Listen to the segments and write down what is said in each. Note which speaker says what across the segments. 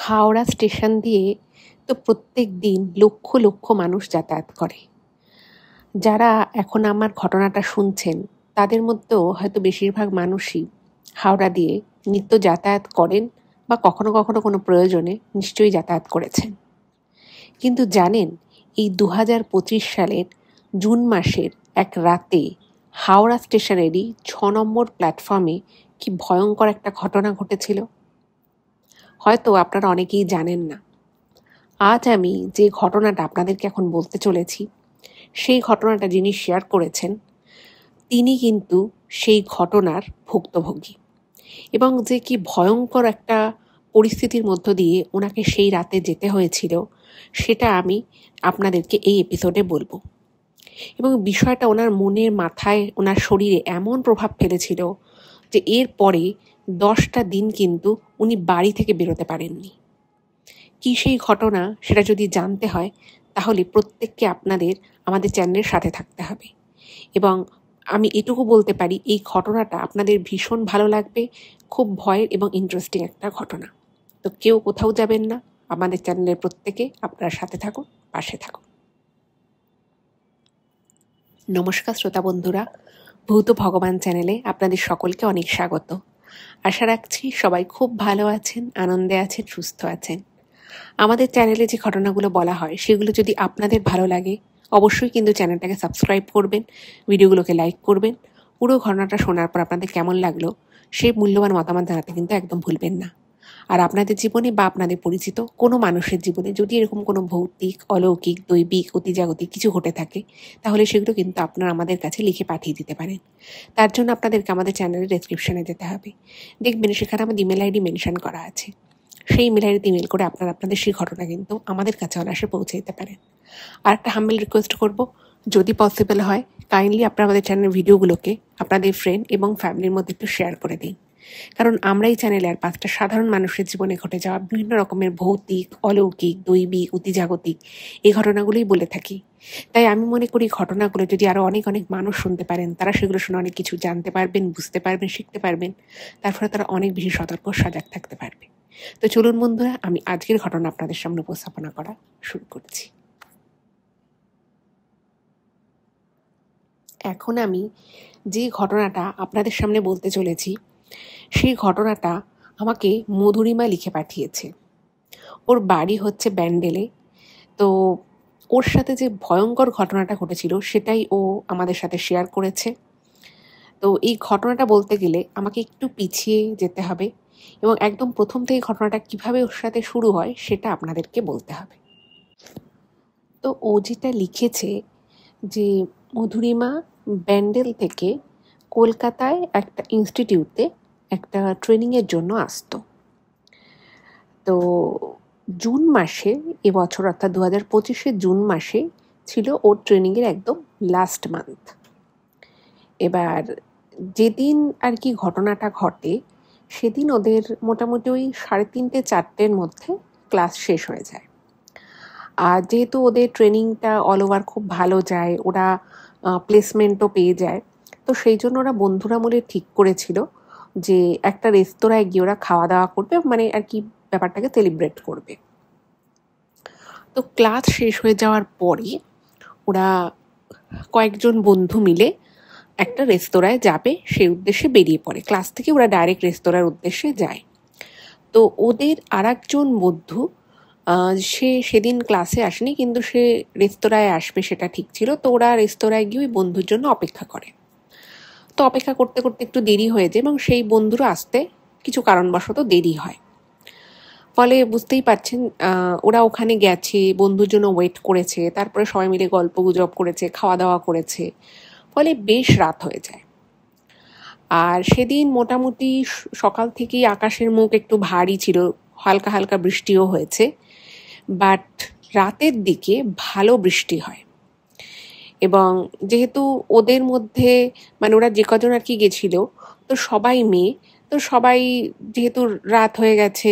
Speaker 1: Howrah station দিয়ে তো প্রত্যেক দিন লক্ষ লক্ষ মানুষ যাতায়াত করে। যারা এখন আমার ঘটনাটা শুনছেন তাদের মধ্যেও হয়তো বেশিরভাগ মানুষই হাওড়া দিয়ে নিত্য যাতায়াত করেন বা কখনো কখনো কোনো প্রয়োজনে নিশ্চয়ই যাতায়াত করেছেন। কিন্তু জানেন, এই 2025 সালের জুন মাসের এক রাতে হাওড়া স্টেশনেরই 6 নম্বর প্ল্যাটফর্মে কি ভয়ঙ্কর একটা ঘটনা ঘটেছিল? হয়তো আপনারা অনেকেই জানেন না। আজ আমি যে ঘটনাটা আপনাদেরকে এখন বলতে চলেছি, সেই ঘটনাটা যিনি শেয়ার করেছেন তিনি কিন্তু সেই ঘটনার ভুক্তভোগী, এবং যে কি ভয়ঙ্কর একটা পরিস্থিতির মধ্য দিয়ে ওনাকে সেই রাতে যেতে হয়েছিল সেটা আমি আপনাদেরকে এই এপিসোডে বলবো। এবং বিষয়টা ওনার মনের মাথায়, ওনার শরীরে এমন প্রভাব ফেলেছিল যে এর পরে 10টা দিন কিন্তু উনি বাড়ি থেকে বেরোতে পারেননি। কি সেই ঘটনা সেটা যদি জানতে হয় তাহলে প্রত্যেককে আপনাদের আমাদের চ্যানেলের সাথে থাকতে হবে। এবং আমি এটুকু বলতে পারি, এই ঘটনাটা আপনাদের ভীষণ ভালো লাগবে। খুব ভয়ের এবং ইন্টারেস্টিং একটা ঘটনা। তো কেউ কোথাও যাবেন না, আমাদের চ্যানেলের প্রত্যেকে আপনার সাথে থাকুন, পাশে থাকুন। নমস্কার শ্রোতা বন্ধুরা, ভূত ভগবান চ্যানেলে আপনাদের সকলকে অনেক স্বাগত। আশা রাখছি সবাই খুব ভালো আছেন, আনন্দে আছেন, সুস্থ আছেন। আমাদের চ্যানেলে যে ঘটনাগুলো বলা হয় সেগুলো যদি আপনাদের ভালো লাগে অবশ্যই কিন্তু চ্যানেলটাকে সাবস্ক্রাইব করবেন, ভিডিওগুলোকে লাইক করবেন। পুরো ঘটনাটা শোনার পর আপনাদের কেমন লাগলো সেই মূল্যবান মতামত জানাতে কিন্তু একদম ভুলবেন না। আর আপনাদের জীবনে বা আপনাদের পরিচিত কোনো মানুষের জীবনে যদি এরকম কোনো ভৌতিক, অলৌকিক, দৈবিক, অতিজাগতিক কিছু ঘটে থাকে তাহলে সেগুলো কিন্তু আপনারা আমাদের কাছে লিখে পাঠিয়ে দিতে পারেন। তার জন্য আপনাদেরকে আমাদের চ্যানেলের ডেসক্রিপশনে যেতে হবে। দেখবেন সেখানে আমাদের ইমেল আইডি মেনশন করা আছে। সেই ইমেল আইডিতে ইমেল করে আপনারা আপনাদের সেই ঘটনা কিন্তু আমাদের কাছে অনায়াসে পৌঁছে দিতে পারেন। আর একটা হাম্বল রিকোয়েস্ট করব, যদি পসিবল হয় কাইন্ডলি আপনারা আমাদের চ্যানেলের ভিডিওগুলোকে আপনাদের ফ্রেন্ড এবং ফ্যামিলির মধ্যে একটু শেয়ার করে দিন। কারণ আমরা এই চ্যানেলে আর 5টা সাধারণ মানুষের জীবনে ঘটে যাওয়া বিভিন্ন রকমের ভৌতিক, অলৌকিক, দৈবিক, অতিজাগতিক এই ঘটনাগুলোই বলে থাকি। তাই আমি মনে করি ঘটনাগুলো যদি আরও অনেক অনেক মানুষ শুনতে পারেন, তারা সেগুলো শুনে অনেক কিছু জানতে পারবেন, বুঝতে পারবেন, শিখতে পারবেন। তার ফলে তারা অনেক বেশি সতর্ক, সজাগ থাকতে পারবে। তো চলুন বন্ধুরা, আমি আজকের ঘটনা আপনাদের সামনে উপস্থাপনা করা শুরু করছি। এখন আমি যে ঘটনাটা আপনাদের সামনে বলতে চলেছি সেই ঘটনাটা আমাকে মধুরিমা লিখে পাঠিয়েছে। ওর বাড়ি হচ্ছে ব্যান্ডেলে। তো ওর সাথে যে ভয়ঙ্কর ঘটনাটা ঘটেছিল সেটাই ও আমাদের সাথে শেয়ার করেছে। তো এই ঘটনাটা বলতে গেলে আমাকে একটু পিছিয়ে যেতে হবে এবং একদম প্রথম থেকে ঘটনাটা কিভাবে ওর সাথে শুরু হয় সেটা আপনাদেরকে বলতে হবে। তো ও যেটা লিখেছে যে মধুরিমা ব্যান্ডেল থেকে কলকাতায় একটা ইনস্টিটিউটে একটা ট্রেনিংয়ের জন্য আসতো। তো জুন মাসে, এবছর অর্থাৎ 2025 জুন মাসে ছিল ওর ট্রেনিংয়ের একদম লাস্ট মান্থ। এবার যেদিন আর কি ঘটনাটা ঘটে সেদিন ওদের মোটামুটি ওই 3:30-4টের মধ্যে ক্লাস শেষ হয়ে যায়। আর যেহেতু ওদের ট্রেনিংটা অল ওভার খুব ভালো যায়, ওরা প্লেসমেন্টও পেয়ে যায়, তো সেই জন্য ওরা বন্ধুরা মিলে ঠিক করেছিল যে একটা রেস্তোরাঁয় গিয়ে ওরা খাওয়া দাওয়া করবে, মানে আর কি ব্যাপারটাকে সেলিব্রেট করবে। তো ক্লাস শেষ হয়ে যাওয়ার পরে ওরা কয়েকজন বন্ধু মিলে একটা রেস্তোরাঁয় যাবে সেই উদ্দেশ্যে বেরিয়ে পড়ে। ক্লাস থেকে ওরা ডাইরেক্ট রেস্তোরাঁর উদ্দেশ্যে যায়। তো ওদের আর একজন বন্ধু, সে সেদিন ক্লাসে আসেনি কিন্তু সে রেস্তোরাঁয় আসবে সেটা ঠিক ছিল। তো ওরা রেস্তোরাঁয় গিয়ে ওই বন্ধুর জন্য অপেক্ষা করে। তো অপেক্ষা করতে করতে একটু দেরি হয়ে যায় এবং সেই বন্ধুরা আসতে কিছু কারণবশত দেরি হয়। ফলে বুঝতেই পারছেন ওরা ওখানে গেছে, বন্ধুর জন্য ওয়েট করেছে, তারপরে সবাই মিলে গল্প গুজব করেছে, খাওয়া দাওয়া করেছে, ফলে বেশ রাত হয়ে যায়। আর সেদিন মোটামুটি সকাল থেকেই আকাশের মুখ একটু ভারী ছিল, হালকা হালকা বৃষ্টিও হয়েছে, বাট রাতের দিকে ভালো বৃষ্টি হয়। এবং যেহেতু ওদের মধ্যে মানে ওরা যে কজন আর কি গেছিল তো সবাই মেয়ে, তো সবাই যেহেতু রাত হয়ে গেছে,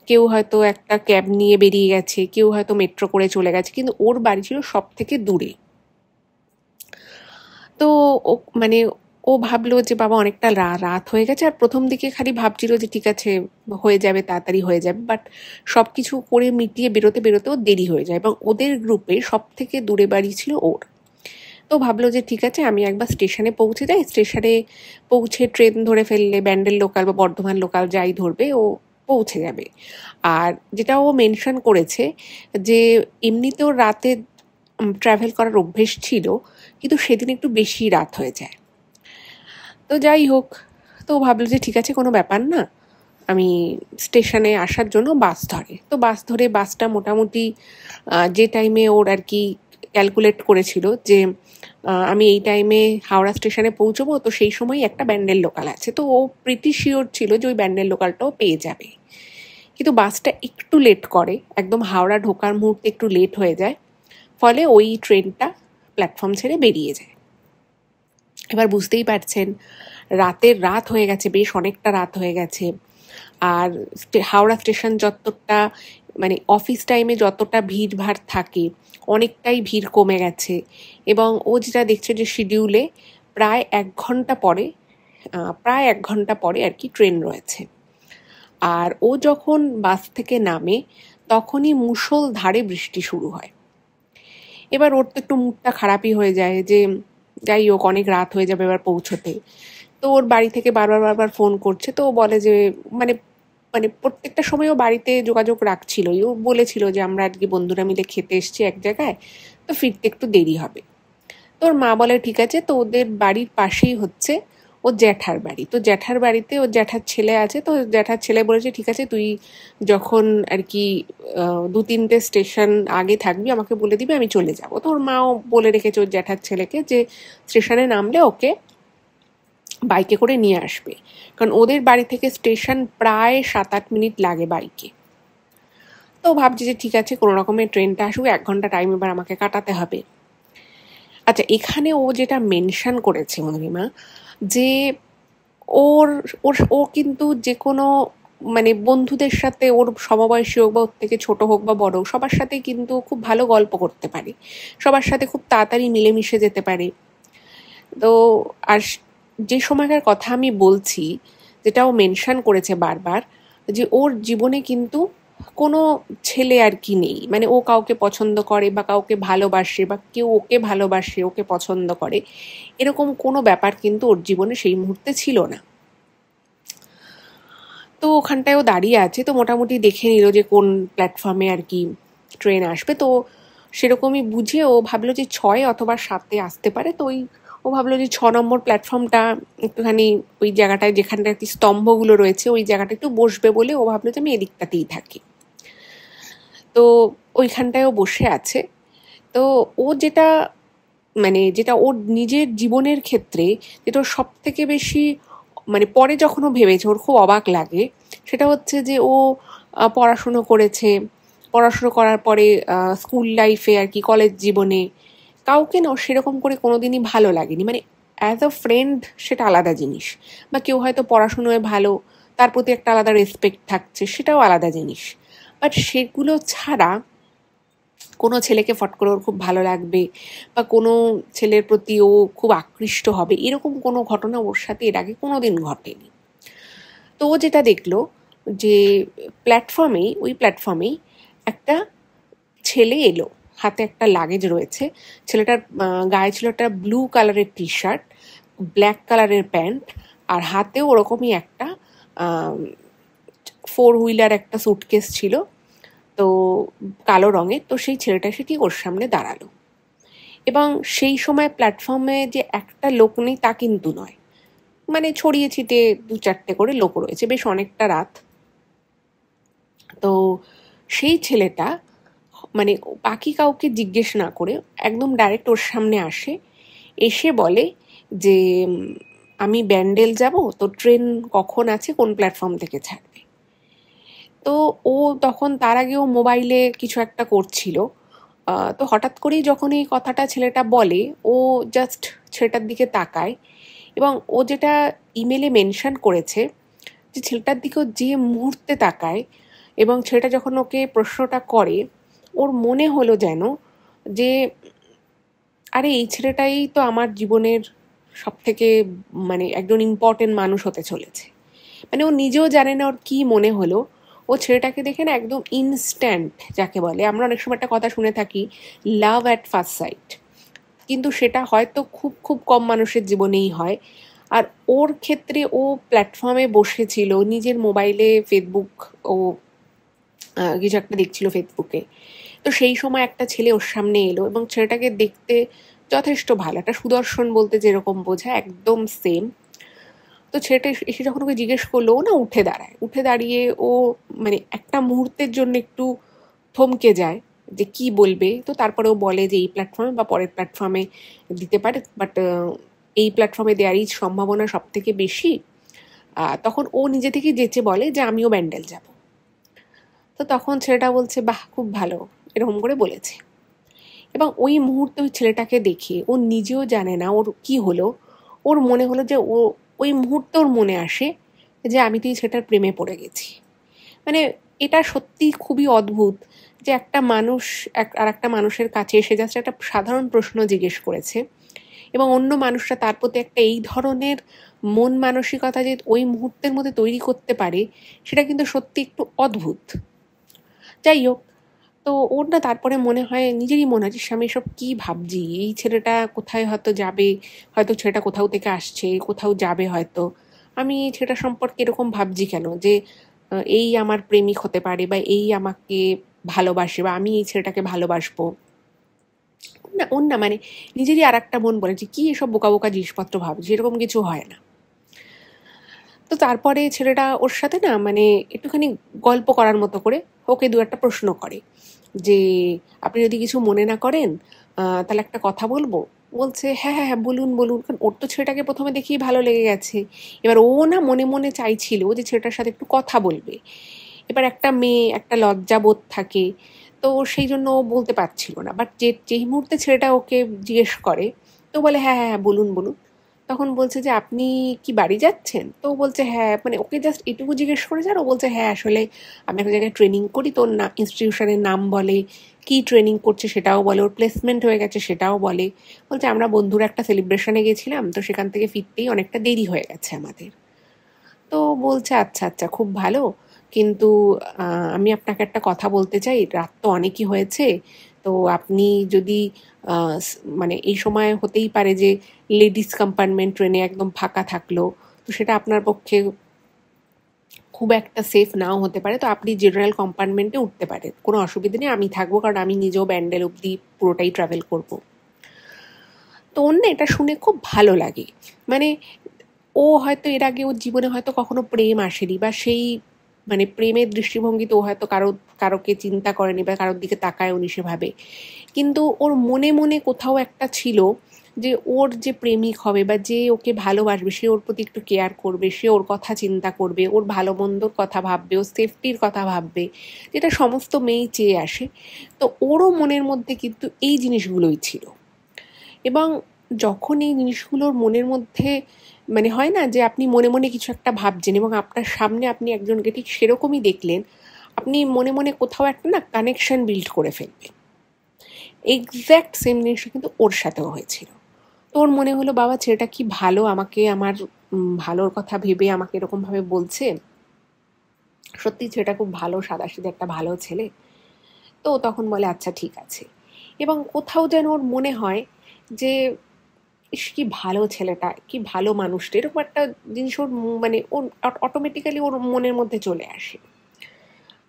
Speaker 1: কেউ হয়তো একটা ক্যাব নিয়ে বেরিয়ে গেছে, কেউ হয়তো মেট্রো করে চলে গেছে, কিন্তু ওর বাড়ি ছিল সব থেকে দূরে। তো মানে ও ভাবলো যে বাবা অনেকটা রাত হয়ে গেছে, আর প্রথম দিকে খালি ভাবছিল যে ঠিক আছে হয়ে যাবে, তাড়াতাড়ি হয়ে যাবে, বাট সব কিছু করে মিটিয়ে বেরোতে বেরোতেও দেরি হয়ে যায়, এবং ওদের গ্রুপে সব থেকে দূরে বাড়ি ছিল ওর। তো ভাবলো যে ঠিক আছে আমি একবার স্টেশনে পৌঁছে যাই, স্টেশনে পৌঁছে ট্রেন ধরে ফেললে ব্যান্ডেল লোকাল বা বর্ধমান লোকাল যাই ধরবে ও পৌঁছে যাবে। আর যেটা ও মেনশন করেছে যে এমনিতেও রাতে ট্রাভেল করার অভ্যেস ছিল, কিন্তু সেদিন একটু বেশি রাত হয়ে যায়। তো যাই হোক, তো ও ভাবলো যে ঠিক আছে কোনো ব্যাপার না, আমি স্টেশনে আসার জন্য বাস ধরে। তো বাস ধরে, বাসটা মোটামুটি যে টাইমে ওর আর কি ক্যালকুলেট করেছিল যে আমি এই টাইমে হাওড়া স্টেশনে পৌঁছবো, তো সেই সময় একটা ব্যান্ডেল লোকাল আছে, তো ও প্রিটি শিওর ছিল যে ওই ব্যান্ডেল লোকালটাও পেয়ে যাবে। কিন্তু বাসটা একটু লেট করে, একদম হাওড়া ঢোকার মুহূর্তে একটু লেট হয়ে যায়, ফলে ওই ট্রেনটা প্ল্যাটফর্ম ছেড়ে বেরিয়ে যায়। এবার বুঝতেই পারছেন রাত হয়ে গেছে, বেশ অনেকটা রাত হয়ে গেছে। আর হাওড়া স্টেশন যতটা মানে অফিস টাইমে যতটা ভিড় ভাড় থাকে অনেকটাই ভিড় কমে গেছে, এবং ও যেটা দেখছে যে শিডিউলে প্রায় 1 ঘন্টা পরে আর কি ট্রেন রয়েছে। আর ও যখন বাস থেকে নামে তখনই মুষলধারে বৃষ্টি শুরু হয়। এবার ওর তো একটু মুডটা খারাপই হয়ে যায় যে যাই হোক অনেক রাত হয়ে যাবে এবার পৌঁছতে। তো ওর বাড়ি থেকে বারবার ফোন করছে, তো ও বলে যে মানে মানে প্রত্যেকটা সময় ও বাড়িতে যোগাযোগ রাখছিলই, ও বলেছিল যে আমরা আজকে বন্ধুরা মিলে খেতে এসছি এক জায়গায়, তো ফিরতে একটু দেরি হবে। তো ওর মা বলে ঠিক আছে। তো ওদের বাড়ির পাশেই হচ্ছে ও জ্যাঠার বাড়ি, তো জ্যাঠার বাড়িতে ওর জ্যাঠার ছেলে আছে, তো জ্যাঠার ছেলে বলেছে ঠিক আছে তুই যখন আর কি 2-3টে স্টেশন আগে থাকবি আমাকে বলে দিবি, আমি চলে যাব। তো ওর মাও বলে রেখেছে ওর জ্যাঠার ছেলেকে যে স্টেশনে নামলে ওকে বাইকে করে নিয়ে আসবে, কারণ ওদের বাড়ি থেকে স্টেশন প্রায় 7-8 মিনিট লাগে বাইকে। তো ভাবছি যে ঠিক আছে কোনো রকমের ট্রেনটা আসুক, 1 ঘন্টা টাইম এবার আমাকে কাটাতে হবে। আচ্ছা, এখানে ও যেটা মেনশন করেছে মধুরিমা, যে ওর ওর ও কিন্তু যে কোনো মানে বন্ধুদের সাথে, ওর সমবয়সী হোক বা ওর থেকে ছোট হোক বা বড় হোক, সবার সাথে কিন্তু খুব ভালো গল্প করতে পারে, সবার সাথে খুব তাড়াতাড়ি মিলেমিশে যেতে পারে। তো আর যে সময়কার কথা আমি বলছি, যেটা ও মেনশন করেছে বারবার, যে ওর জীবনে কিন্তু কোনো ছেলে আর কি নেই, মানে ও কাউকে পছন্দ করে বা কাউকে ভালোবাসে বা কেউ ওকে ভালোবাসে, ওকে পছন্দ করে, এরকম কোনো ব্যাপার কিন্তু ওর জীবনে সেই মুহূর্তে ছিল না। তো ওখানটায় ও দাঁড়িয়ে আছে, তো মোটামুটি দেখে নিল যে কোন প্ল্যাটফর্মে আর কি ট্রেন আসবে, তো সেরকমই বুঝে ও ভাবলো যে 6 অথবা 7-এ আসতে পারে। তো ও ভাবলো যে 6 নম্বর প্ল্যাটফর্মটা একটুখানি ওই জায়গাটায় যেখানটা আর কি স্তম্ভগুলো রয়েছে ওই জায়গাটা একটু বসবে বলে ও ভাবলো যে আমি এদিকটাতেই থাকি। তো ওইখানটায় ও বসে আছে। তো ও যেটা ওর নিজের জীবনের ক্ষেত্রে যেটা ওর সব থেকে বেশি মানে পরে যখন ও ভেবেছে ওর খুব অবাক লাগে, সেটা হচ্ছে যে ও পড়াশুনো করেছে, পড়াশুনো করার পরে স্কুল লাইফে আর কি কলেজ জীবনে কাউকে না ওর সেরকম করে কোনোদিনই ভালো লাগেনি, মানে অ্যাজ আ ফ্রেন্ড সেটা আলাদা জিনিস, বা কেউ হয়তো পড়াশুনোয় ভালো, তার প্রতি একটা আলাদা রেসপেক্ট থাকছে, সেটাও আলাদা জিনিস। বাট সেগুলো ছাড়া কোনো ছেলেকে ফট করে ওর খুব ভালো লাগবে বা কোনো ছেলের প্রতি ও খুব আকৃষ্ট হবে, এরকম কোনো ঘটনা ওর সাথে এর আগে কোনো দিন ঘটেনি। তো ও যেটা দেখলো যে ওই প্ল্যাটফর্মেই একটা ছেলে এলো, হাতে একটা লাগেজ রয়েছে, ছেলেটার গায়ে ছিল একটা ব্লু কালারের টি শার্ট, ব্ল্যাক কালারের প্যান্ট, আর হাতেও ওরকমই একটা 4 হুইলার একটা সুটকেস ছিল, তো কালো রঙের। তো সেই ছেলেটা সেটি ওর সামনে দাঁড়ালো, এবং সেই সময় প্ল্যাটফর্মে যে একটা লোক নেই তা কিন্তু নয়, মানে ছড়িয়ে ছিটিয়ে 2-4টে করে লোক রয়েছে, বেশ অনেকটা রাত। তো সেই ছেলেটা মানে বাকি কাউকে জিজ্ঞেস না করে একদম ডাইরেক্ট ওর সামনে আসে, এসে বলে যে আমি ব্যান্ডেল যাব, তো ট্রেন কখন আছে, কোন প্ল্যাটফর্ম থেকে ছাড়বে। তো ও তখন তার আগেও মোবাইলে কিছু একটা করছিল, তো হঠাৎ করেই যখন এই কথাটা ছেলেটা বলে ও জাস্ট ছেলেটার দিকে তাকায়, এবং ও যেটা ইমেলে মেনশন করেছে যে ছেলেটার দিকেও যে মুহূর্তে তাকায় এবং ছেলেটা যখন ওকে প্রশ্নটা করে ওর মনে হলো যেন যে আরে এই ছেলেটাই তো আমার জীবনের সব থেকে মানে একজন ইম্পর্টেন্ট মানুষ হতে চলেছে। মানে ও নিজেও জানে না ওর কী মনে হলো, ও ছেলেটাকে দেখে না একদম ইনস্ট্যান্ট, যাকে বলে আমরা অনেক সময় একটা কথা শুনে থাকি লাভ অ্যাট ফার্স্ট সাইট, কিন্তু সেটা হয়তো খুব খুব কম মানুষের জীবনেই হয়। আর ওর ক্ষেত্রে ও প্ল্যাটফর্মে বসেছিল, নিজের মোবাইলে ফেসবুক ও কিছু একটা দেখছিল ফেসবুকে। তো সেই সময় একটা ছেলে ওর সামনে এলো এবং ছেলেটাকে দেখতে যথেষ্ট ভালো, একটা সুদর্শন বলতে যেরকম বোঝায় একদম সেম। তো ছেলেটা এসে যখন ওকে জিজ্ঞেস করলো, ও না উঠে দাঁড়ায়, উঠে দাঁড়িয়ে ও মানে একটা মুহূর্তের জন্য একটু থমকে যায় যে কি বলবে। তো তারপরে ও বলে যে এই প্ল্যাটফর্মে বা পরের প্ল্যাটফর্মে দিতে পারে, বাট এই প্ল্যাটফর্মে দেওয়ারই সম্ভাবনা সব থেকে বেশি। তখন ও নিজে থেকে যেচে বলে যে আমিও ব্যান্ডেল যাব। তো তখন ছেলেটা বলছে বাহ খুব ভালো, এরকম করে বলেছে। এবং ওই মুহূর্তে ওই ছেলেটাকে দেখে ও নিজেও জানে না ওর কি হলো, ওর মনে হলো যে ওই মুহূর্তে ওর মনে আসে যে আমি তো এই ছেলেটার প্রেমে পড়ে গেছি। মানে এটা সত্যি খুবই অদ্ভুত যে একটা মানুষ আর একটা মানুষের কাছে এসে যাচ্ছে একটা সাধারণ প্রশ্ন জিজ্ঞেস করেছে এবং অন্য মানুষরা তার প্রতি একটা এই ধরনের মন মানসিকতা যে ওই মুহূর্তের মধ্যে তৈরি করতে পারে, সেটা কিন্তু সত্যি একটু অদ্ভুত। যাই হোক, তো ওর না তারপরে মনে হয়, নিজেরই মনে হয় যে আমি এসব কী ভাবছি, এই ছেলেটা কোথায় হয়তো যাবে, হয়তো ছেলেটা কোথাও থেকে আসছে, কোথাও যাবে হয়তো, আমি ছেলেটা সম্পর্কে এরকম ভাবছি কেন, যে এই আমার প্রেমিক হতে পারে বা এই আমাকে ভালোবাসে বা আমি এই ছেলেটাকে ভালোবাসবো না। ওর না মানে নিজেরই আর একটা মন বলে যে কী এসব বোকা বোকা জিনিসপত্র ভাবছি, এরকম কিছু হয় না। তো তারপরে ছেলেটা ওর সাথে না মানে একটুখানি গল্প করার মতো করে ওকে দু একটা প্রশ্ন করে যে আপনি যদি কিছু মনে না করেন তাহলে একটা কথা বলবো। বলছে হ্যাঁ হ্যাঁ হ্যাঁ বলুন বলুন, কারণ ওর তো ছেলেটাকে প্রথমে দেখেই ভালো লেগে গেছে। এবার ও না মনে মনে চাইছিল যে ছেলেটার সাথে একটু কথা বলবে। এবার একটা মেয়ে একটা লজ্জাবোধ থাকে, তো সেই জন্য ও বলতে পারছিল না। বাট যেই মুহূর্তে ছেলেটা ওকে জিজ্ঞেস করে, তো বলে হ্যাঁ হ্যাঁ হ্যাঁ বলুন বলুন। তখন বলছে যে আপনি কি বাড়ি যাচ্ছেন? তো ও বলছে হ্যাঁ, মানে ওকে জাস্ট এটুকু জিজ্ঞেস করেছে আর ও বলছে হ্যাঁ আসলে আমি একটা জায়গায় ট্রেনিং করি, তো না ইনস্টিটিউশনের নাম বলে, কি ট্রেনিং করছে সেটাও বলে, ওর প্লেসমেন্ট হয়ে গেছে সেটাও বলে। বলছে আমরা বন্ধুরা একটা সেলিব্রেশনে গেছিলাম, তো সেখান থেকে ফিরতেই অনেকটা দেরি হয়ে গেছে আমাদের। তো বলছে আচ্ছা আচ্ছা খুব ভালো, কিন্তু আমি আপনাকে একটা কথা বলতে চাই, রাত তো অনেকই হয়েছে, তো আপনি যদি মানে এই সময় হতেই পারে যে লেডিস কম্পার্টমেন্ট ট্রেনে একদম ফাঁকা থাকলো, তো সেটা আপনার পক্ষে খুব একটা সেফ নাও হতে পারে, তো আপনি জেনারেল কম্পার্টমেন্টে উঠতে পারেন, কোনো অসুবিধা নেই, আমি থাকবো, কারণ আমি নিজেও ব্যান্ডেল অবধি পুরোটাই ট্রাভেল করব। তো ওর না এটা শুনে খুব ভালো লাগে। মানে ও হয়তো এর আগে ওর জীবনে হয়তো কখনো প্রেম আসেনি, বা সেই মানে প্রেমের দৃষ্টিভঙ্গিতে ও হয়তো কারোকে চিন্তা করেনি বা কারোর দিকে তাকায়ওনি সেভাবে। কিন্তু ওর মনে মনে কোথাও একটা ছিল যে ওর যে প্রেমিক হবে বা যে ওকে ভালোবাসবে সে ওর প্রতি একটু কেয়ার করবে, সে ওর কথা চিন্তা করবে, ওর ভালো মন্দর কথা ভাববে, ওর সেফটির কথা ভাববে, যেটা সমস্ত মেয়েই চেয়ে আসে। তো ওরও মনের মধ্যে কিন্তু এই জিনিসগুলোই ছিল। এবং যখন এই জিনিসগুলোর মনের মধ্যে মানে হয় না যে আপনি মনে মনে কিছু একটা ভাবছেন এবং আপনার সামনে আপনি একজনকে ঠিক সেরকমই দেখলেন, আপনি মনে মনে কোথাও একটা না কানেকশন বিল্ড করে ফেলবেন। এক্স্যাক্ট সেম জিনিসটা কিন্তু ওর সাথেও হয়েছিল। তো ওর মনে হলো বাবা ছেলেটা কি ভালো, আমাকে আমার ভালোর কথা ভেবে আমাকে এরকমভাবে বলছে। সত্যি ছেলেটা খুব ভালো, সাদাসিধে একটা ভালো ছেলে। তো তখন বলে আচ্ছা ঠিক আছে। এবং কোথাও যেন ওর মনে হয় যে ইস কি ভালো ছেলেটা, কি ভালো মানুষটা, এরকম একটা জিনিস ওর মানে ওর অটোমেটিক্যালি ওর মনের মধ্যে চলে আসে।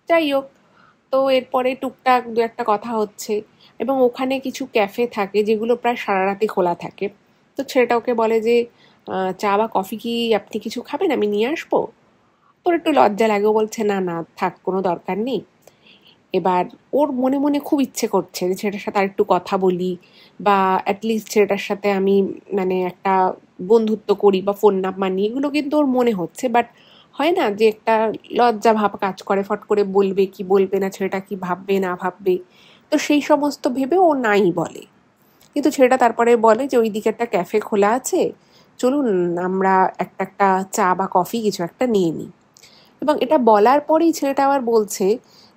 Speaker 1: যাই হোক, তো এরপরে টুকটাক দু একটা কথা হচ্ছে এবং ওখানে কিছু ক্যাফে থাকে যেগুলো প্রায় সারা রাতি খোলা থাকে। তো ছেলেটা ওকে বলে যে চা বা কফি কি আপনি কিছু খাবেন, আমি নিয়ে আসবো? তোর একটু লজ্জা লাগে, ও বলছে না না থাক কোনো দরকার নেই। এবার ওর মনে মনে খুব ইচ্ছে করছে যে ছেলেটার সাথে আর একটু কথা বলি, বা অ্যাটলিস্ট ছেলেটার সাথে আমি মানে একটা বন্ধুত্ব করি বা ফোন নাম্বার নিই, এগুলো কিন্তু ওর মনে হচ্ছে। বাট হয় না যে একটা লজ্জা ভাব কাজ করে, ফট করে বলবে কি বলবে না, ছেলেটা কি ভাববে না ভাববে, তো সেই সমস্ত ভেবে ও নাই বলে। কিন্তু ছেলেটা তারপরে বলে যে ওই দিকে একটা ক্যাফে খোলা আছে, চলুন আমরা একটা চা বা কফি কিছু একটা নিয়ে নিই। এবং এটা বলার পরেই ছেলেটা আবার বলছে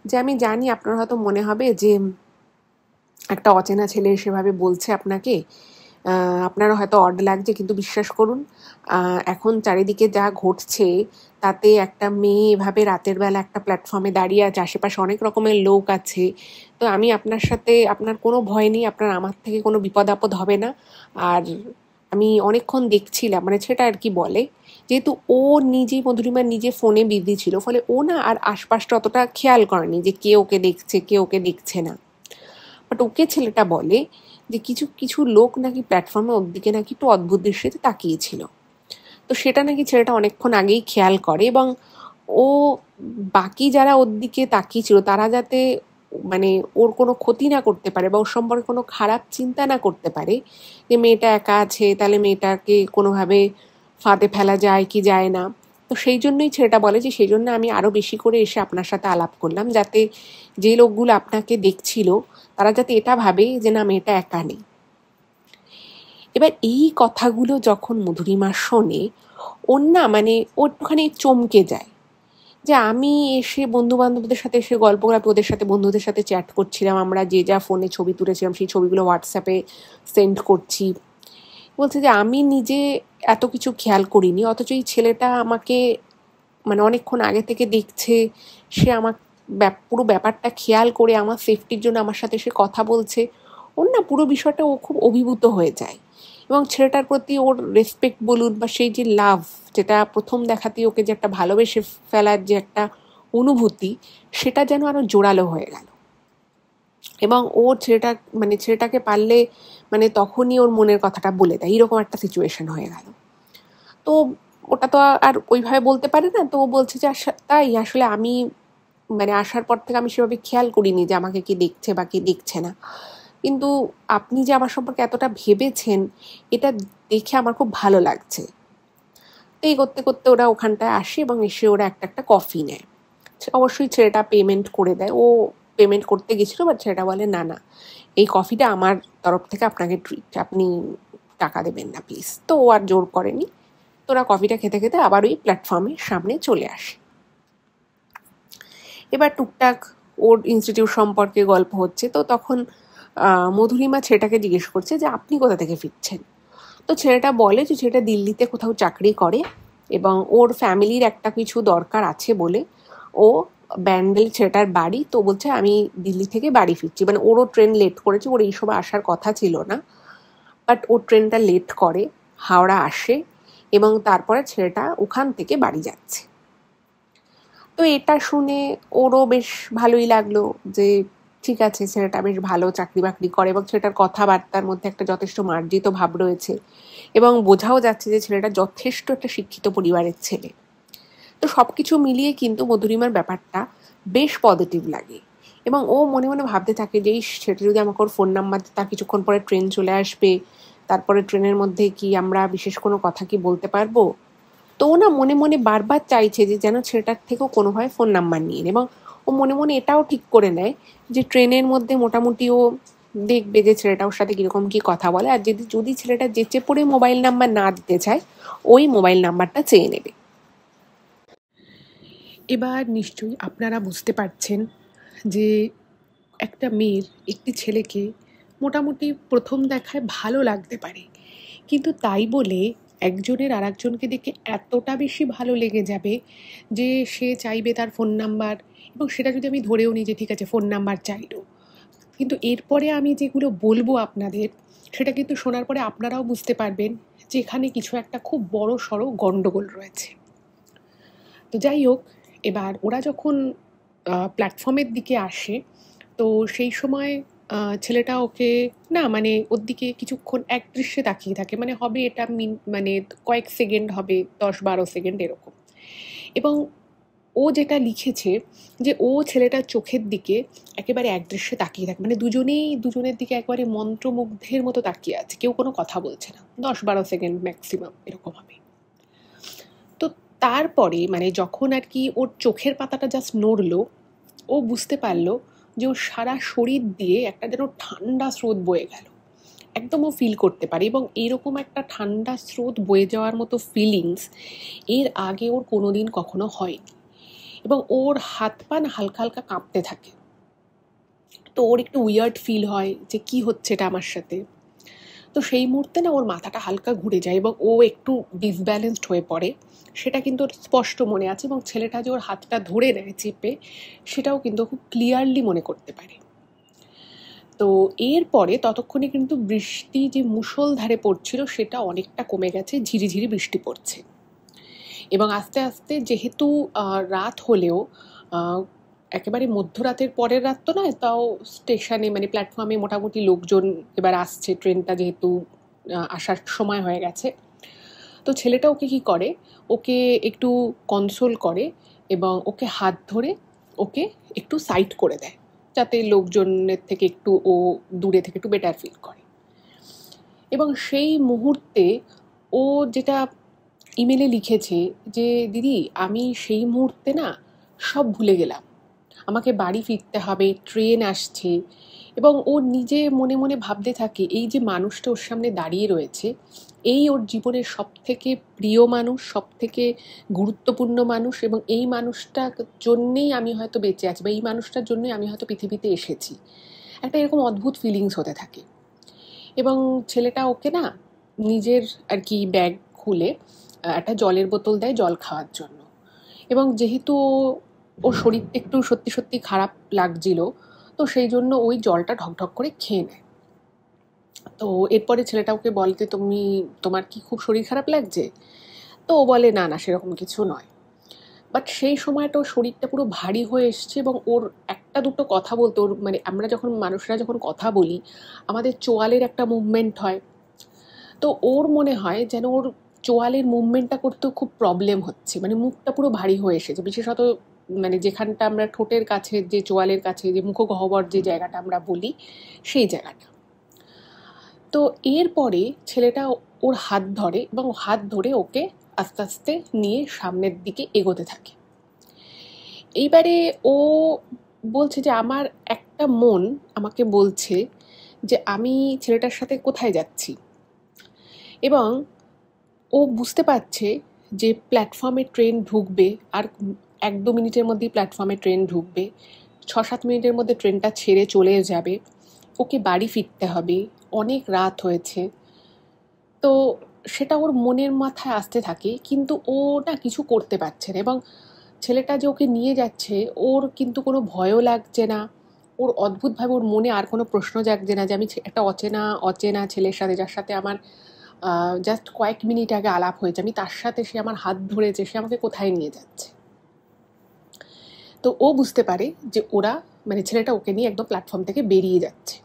Speaker 1: যে আমি জানি আপনার হয়তো মনে হবে যে একটা অচেনা ছেলে সেভাবে বলছে আপনাকে, আপনারা হয়তো অড লাগছে, কিন্তু বিশ্বাস করুন এখন চারিদিকে যা ঘটছে তাতে একটা মেয়ে এভাবে রাতের বেলা একটা প্ল্যাটফর্মে দাঁড়িয়ে আছে, আশেপাশে অনেক রকমের লোক আছে। তো আমি আপনার সাথে, আপনার কোনো ভয় নেই, আপনার আমার থেকে কোনো বিপদ আপদ হবে না। আর আমি অনেকক্ষণ দেখছিলাম, মানে সেটা আর কি বলে, যেহেতু ও নিজেই মধুরিমা নিজে ফোনে বিজি ছিল, ফলে ও না আর আশপাশটা অতটা খেয়াল করেনি যে কে ওকে দেখছে কে ওকে দেখছে না। বাট ওকে ছেলেটা বলে যে কিছু কিছু লোক নাকি প্ল্যাটফর্মে ওর দিকে নাকি একটু অদ্ভুত দৃষ্টিতে তাকিয়েছিল। তো সেটা নাকি ছেলেটা অনেকক্ষণ আগেই খেয়াল করে, এবং ও বাকি যারা ওর দিকে তাকিয়েছিল তারা যাতে মানে ওর কোনো ক্ষতি না করতে পারে বা ওর সম্পর্কে কোনো খারাপ চিন্তা না করতে পারে, যে মেয়েটা একা আছে তাহলে মেয়েটাকে কোনোভাবে ফাঁদে ফেলা যায় কি যায় না। তো সেই জন্যই ছেলেটা বলে যে সেই জন্য আমি আরও বেশি করে এসে আপনার সাথে আলাপ করলাম, যাতে যে লোকগুলো আপনাকে দেখছিল তারা যাতে এটা ভাবে যে না মেয়েটা একা নেই। এবার এই কথাগুলো যখন মধুরিমা শোনে, ওর না মানে ও একটুখানি চমকে যায়, যে আমি এসে বন্ধু বান্ধবদের সাথে এসে গল্প করা, ওদের সাথে বন্ধুদের সাথে চ্যাট করছিলাম, আমরা যে যা ফোনে ছবি তুলেছিলাম সেই ছবিগুলো হোয়াটসঅ্যাপে সেন্ড করছি। বলছে যে আমি নিজে এত কিছু খেয়াল করিনি, অথচ এই ছেলেটা আমাকে মানে অনেকক্ষণ আগে থেকে দেখছে, সে আমার পুরো ব্যাপারটা খেয়াল করে আমার সেফটির জন্য আমার সাথে সে কথা বলছে। ওর না পুরো বিষয়টা ও খুব অভিভূত হয়ে যায়, এবং ছেলেটার প্রতি ওর রেসপেক্ট বলুন বা সেই যে লাভ, যেটা প্রথম দেখাতেই ওকে যে একটা ভালোবেসে ফেলার যে একটা অনুভূতি, সেটা যেন আরো জোরালো হয়ে গেল। এবং ওর ছেলেটাকে পারলে মানে তখনই ওর মনের কথাটা বলে দেয়, এরকম একটা সিচুয়েশন হয়ে গেল। তো ওটা তো আর ওইভাবে বলতে পারে না, তো ও বলছে যে তাই আসলে আমি মানে আসার পর থেকে আমি সেভাবে খেয়াল করিনি যে আমাকে কি দেখছে বা কি দেখছে না, কিন্তু আপনি যে আমার সম্পর্কে এতটা ভেবেছেন এটা দেখে আমার খুব ভালো লাগছে। তো এই করতে করতে ওরা ওখানটায় আসে এবং এসে ওরা একটা একটা কফি নেয়। অবশ্যই ছেলেটা পেমেন্ট করে দেয়, ও পেমেন্ট করতে গেছিলো, বাট ছেলেটা বলে না না, এই কফিটা আমার তরফ থেকে আপনাকে ট্রিট, আপনি টাকা দেবেন না প্লিজ। তো ও আর জোর করেনি। তো ওরা কফিটা খেতে খেতে আবার ওই প্ল্যাটফর্মের সামনে চলে আসে। এবার টুকটাক ওর ইনস্টিটিউট সম্পর্কে গল্প হচ্ছে। তো তখন মধুরিমা ছেলেটাকে জিজ্ঞেস করছে যে আপনি কোথা থেকে ফিরছেন। তো ছেলেটা বলে যে ছেলেটা দিল্লিতে কোথাও চাকরি করে এবং ওর ফ্যামিলির একটা কিছু দরকার আছে বলে ও ব্যান্ডেল ছেলেটার বাড়ি, তো বলছে আমি দিল্লি থেকে বাড়ি ফিরছি। মানে ওরও ট্রেন লেট করেছে, ওর এই সময় আসার কথা ছিল না, বাট ওর ট্রেনটা লেট করে, হাওড়া আসে এবং তারপরে ছেলেটা ওখান থেকে বাড়ি যাচ্ছে। তো এটা শুনে ওরও বেশ ভালোই লাগলো যে ঠিক আছে, ছেলেটা বেশ ভালো চাকরি বাকরি করে এবং ছেলেটার কথাবার্তার মধ্যে একটা যথেষ্ট মার্জিত ভাব রয়েছে এবং বোঝাও যাচ্ছে যে ছেলেটা যথেষ্ট একটা শিক্ষিত পরিবারের ছেলে। তো সব কিছু মিলিয়ে কিন্তু মধুরিমার ব্যাপারটা বেশ পজিটিভ লাগে এবং ও মনে মনে ভাবতে থাকে যে সেটা যদি আমাকে ওর ফোন নাম্বার, তার কিছুক্ষণ পরে ট্রেন চলে আসবে, তারপরে ট্রেনের মধ্যে কি আমরা বিশেষ কোনো কথা কি বলতে পারবো। তো ও না মনে মনে বারবার চাইছে যে যেন ছেলেটার থেকেও কোনোভাবে ফোন নাম্বার নিয়ে নেয়, এবং ও মনে মনে এটাও ঠিক করে নেয় যে ট্রেনের মধ্যে মোটামুটি ও দেখবে যে ছেলেটা ওর সাথে কীরকম কী কথা বলে, আর যদি যদি ছেলেটা যেচে পড়ে মোবাইল নাম্বার না দিতে চায় ওই মোবাইল নাম্বারটা চেয়ে নেবে। এবার নিশ্চয়ই আপনারা বুঝতে পারছেন যে একটা মেয়ের একটি ছেলেকে মোটামুটি প্রথম দেখায় ভালো লাগতে পারে, কিন্তু তাই বলে একজনের আর একজনকে দেখে এতটা বেশি ভালো লেগে যাবে যে সে চাইবে তার ফোন নাম্বার, এবং সেটা যদি আমি ধরেও নিই যে ঠিক আছে ফোন নাম্বার চাইলো, কিন্তু এরপরে আমি যেগুলো বলবো আপনাদের সেটা কিন্তু শোনার পরে আপনারাও বুঝতে পারবেন যে এখানে কিছু একটা খুব বড় সড়ো গণ্ডগোল রয়েছে। তো যাই হোক, এবার ওরা যখন প্ল্যাটফর্মের দিকে আসে, তো সেই সময় ছেলেটা ওকে না মানে ওর দিকে কিছুক্ষণ একদৃশ্যে তাকিয়ে থাকে, মানে হবে এটা মানে কয়েক সেকেন্ড হবে, 10-12 সেকেন্ড এরকম। এবং ও যেটা লিখেছে যে ও ছেলেটার চোখের দিকে একেবারে একদৃশ্যে তাকিয়ে থাকে, মানে দুজনেই দুজনের দিকে একবারে মন্ত্রমুগ্ধের মতো তাকিয়ে আছে, কেউ কোনো কথা বলছে না, 10-12 সেকেন্ড ম্যাক্সিমাম এরকম হবে। তো তারপরে মানে যখন আর কি ওর চোখের পাতাটা জাস্ট নড়লো, ও বুঝতে পারলো যে ওর সারা শরীর দিয়ে একটা যেন ঠান্ডা স্রোত বয়ে গেল, একদম ও ফিল করতে পারে। এবং এরকম একটা ঠান্ডা স্রোত বয়ে যাওয়ার মতো ফিলিংস এর আগে ওর কোনোদিন কখনো হয়নি, এবং ওর হাত পা না হালকা হালকা কাঁপতে থাকে। তো ওর একটু উইয়ার্ড ফিল হয় যে কি হচ্ছে এটা আমার সাথে। তো সেই মুহূর্তে না ওর মাথাটা হালকা ঘুরে যায় এবং ও একটু ডিসব্যালেন্সড হয়ে পড়ে, সেটা কিন্তু ওর স্পষ্ট মনে আছে। এবং ছেলেটা যে ওর হাতটা ধরে নেয় চেপে, সেটাও কিন্তু খুব ক্লিয়ারলি মনে করতে পারে। তো এরপরে ততক্ষণে কিন্তু বৃষ্টি যে মুষলধারে পড়ছিল সেটা অনেকটা কমে গেছে, ঝিরিঝিরি বৃষ্টি পড়ছে। এবং আস্তে আস্তে যেহেতু রাত হলেও একেবারে মধ্যরাতের পরের রাত তো নয়, তাও স্টেশনে মানে প্ল্যাটফর্মে মোটামুটি লোকজন এবার আসছে, ট্রেনটা যেহেতু আসার সময় হয়ে গেছে। তো ছেলেটা ওকে কি করে, ওকে একটু কনসোল করে এবং ওকে হাত ধরে ওকে একটু সাইড করে দেয়, যাতে লোকজনের থেকে একটু ও দূরে থেকে একটু বেটার ফিল করে। এবং সেই মুহূর্তে ও যেটা ইমেলে লিখেছে যে দিদি আমি সেই মুহূর্তে না সব ভুলে গেলাম, আমাকে বাড়ি ফিরতে হবে, ট্রেন আসছে। এবং ও নিজে মনে মনে ভাবতে থাকে এই যে মানুষটা ওর সামনে দাঁড়িয়ে রয়েছে, এই ওর জীবনের সব থেকে প্রিয় মানুষ, সব থেকে গুরুত্বপূর্ণ মানুষ, এবং এই মানুষটার জন্যেই আমি হয়তো বেঁচে আছি, বা এই মানুষটার জন্যই আমি হয়তো পৃথিবীতে এসেছি। একটা এরকম অদ্ভুত ফিলিংস হতে থাকে। এবং ছেলেটা ওকে না নিজের আর কি ব্যাগ খুলে একটা জলের বোতল দেয় জল খাওয়ার জন্য। এবং যেহেতু ওর শরীরটা একটু সত্যি সত্যি খারাপ লাগছিল, তো সেই জন্য ওই জলটা ঢকঢক করে খেয়ে নেয়। তো এরপরে ছেলেটা ওকে বলে যে তোমার কি খুব শরীর খারাপ লাগছে? তো ও বলে না না, সেরকম কিছু নয়। বাট সেই সময়টা ওর শরীরটা পুরো ভারী হয়ে এসছে এবং ওর একটা দুটো কথা বলতে, ওর মানে আমরা যখন মানুষরা যখন কথা বলি আমাদের চোয়ালের একটা মুভমেন্ট হয়। তো ওর মনে হয় যেন ওর চোয়ালের মুভমেন্টটা করতেও খুব প্রবলেম হচ্ছে, মানে মুখটা পুরো ভারী হয়ে এসেছে, বিশেষত মানে যেখানটা আমরা ঠোঁটের কাছে, যে চোয়ালের কাছে যে মুখগহ্বর যে জায়গাটা আমরা বলি, সেই জায়গাটা। তো এরপরে ছেলেটা ওর হাত ধরে এবং হাত ধরে ওকে আস্তে আস্তে নিয়ে সামনের দিকে এগোতে থাকে। এইবারে ও বলছে যে আমার একটা মন আমাকে বলছে যে আমি ছেলেটার সাথে কোথায় যাচ্ছি। এবং ও বুঝতে পারছে যে প্ল্যাটফর্মে ট্রেন ঢুকবে, আর 1-2 মিনিটের মধ্যেই প্ল্যাটফর্মে ট্রেন ঢুকবে, 6-7 মিনিটের মধ্যে ট্রেনটা ছেড়ে চলে যাবে, ওকে বাড়ি ফিরতে হবে, অনেক রাত হয়েছে। তো সেটা ওর মনের মাথায় আসতে থাকে, কিন্তু ও না কিছু করতে পারছে না। এবং ছেলেটা যে ওকে নিয়ে যাচ্ছে ওর কিন্তু কোনো ভয়ও লাগছে না, ওর অদ্ভুতভাবে ওর মনে আর কোনো প্রশ্ন জাগছে না যে আমি একটা অচেনা অচেনা ছেলের সাথে, যার সাথে আমার জাস্ট কয়েক মিনিট আগে আলাপ হয়েছে, আমি তার সাথে, সে আমার হাত ধরেছে, সে আমাকে কোথায় নিয়ে যাচ্ছে। তো ও বুঝতে পারে যে ওরা মানে ছেলেটা ওকে নিয়ে একদম প্ল্যাটফর্ম থেকে বেরিয়ে যাচ্ছে।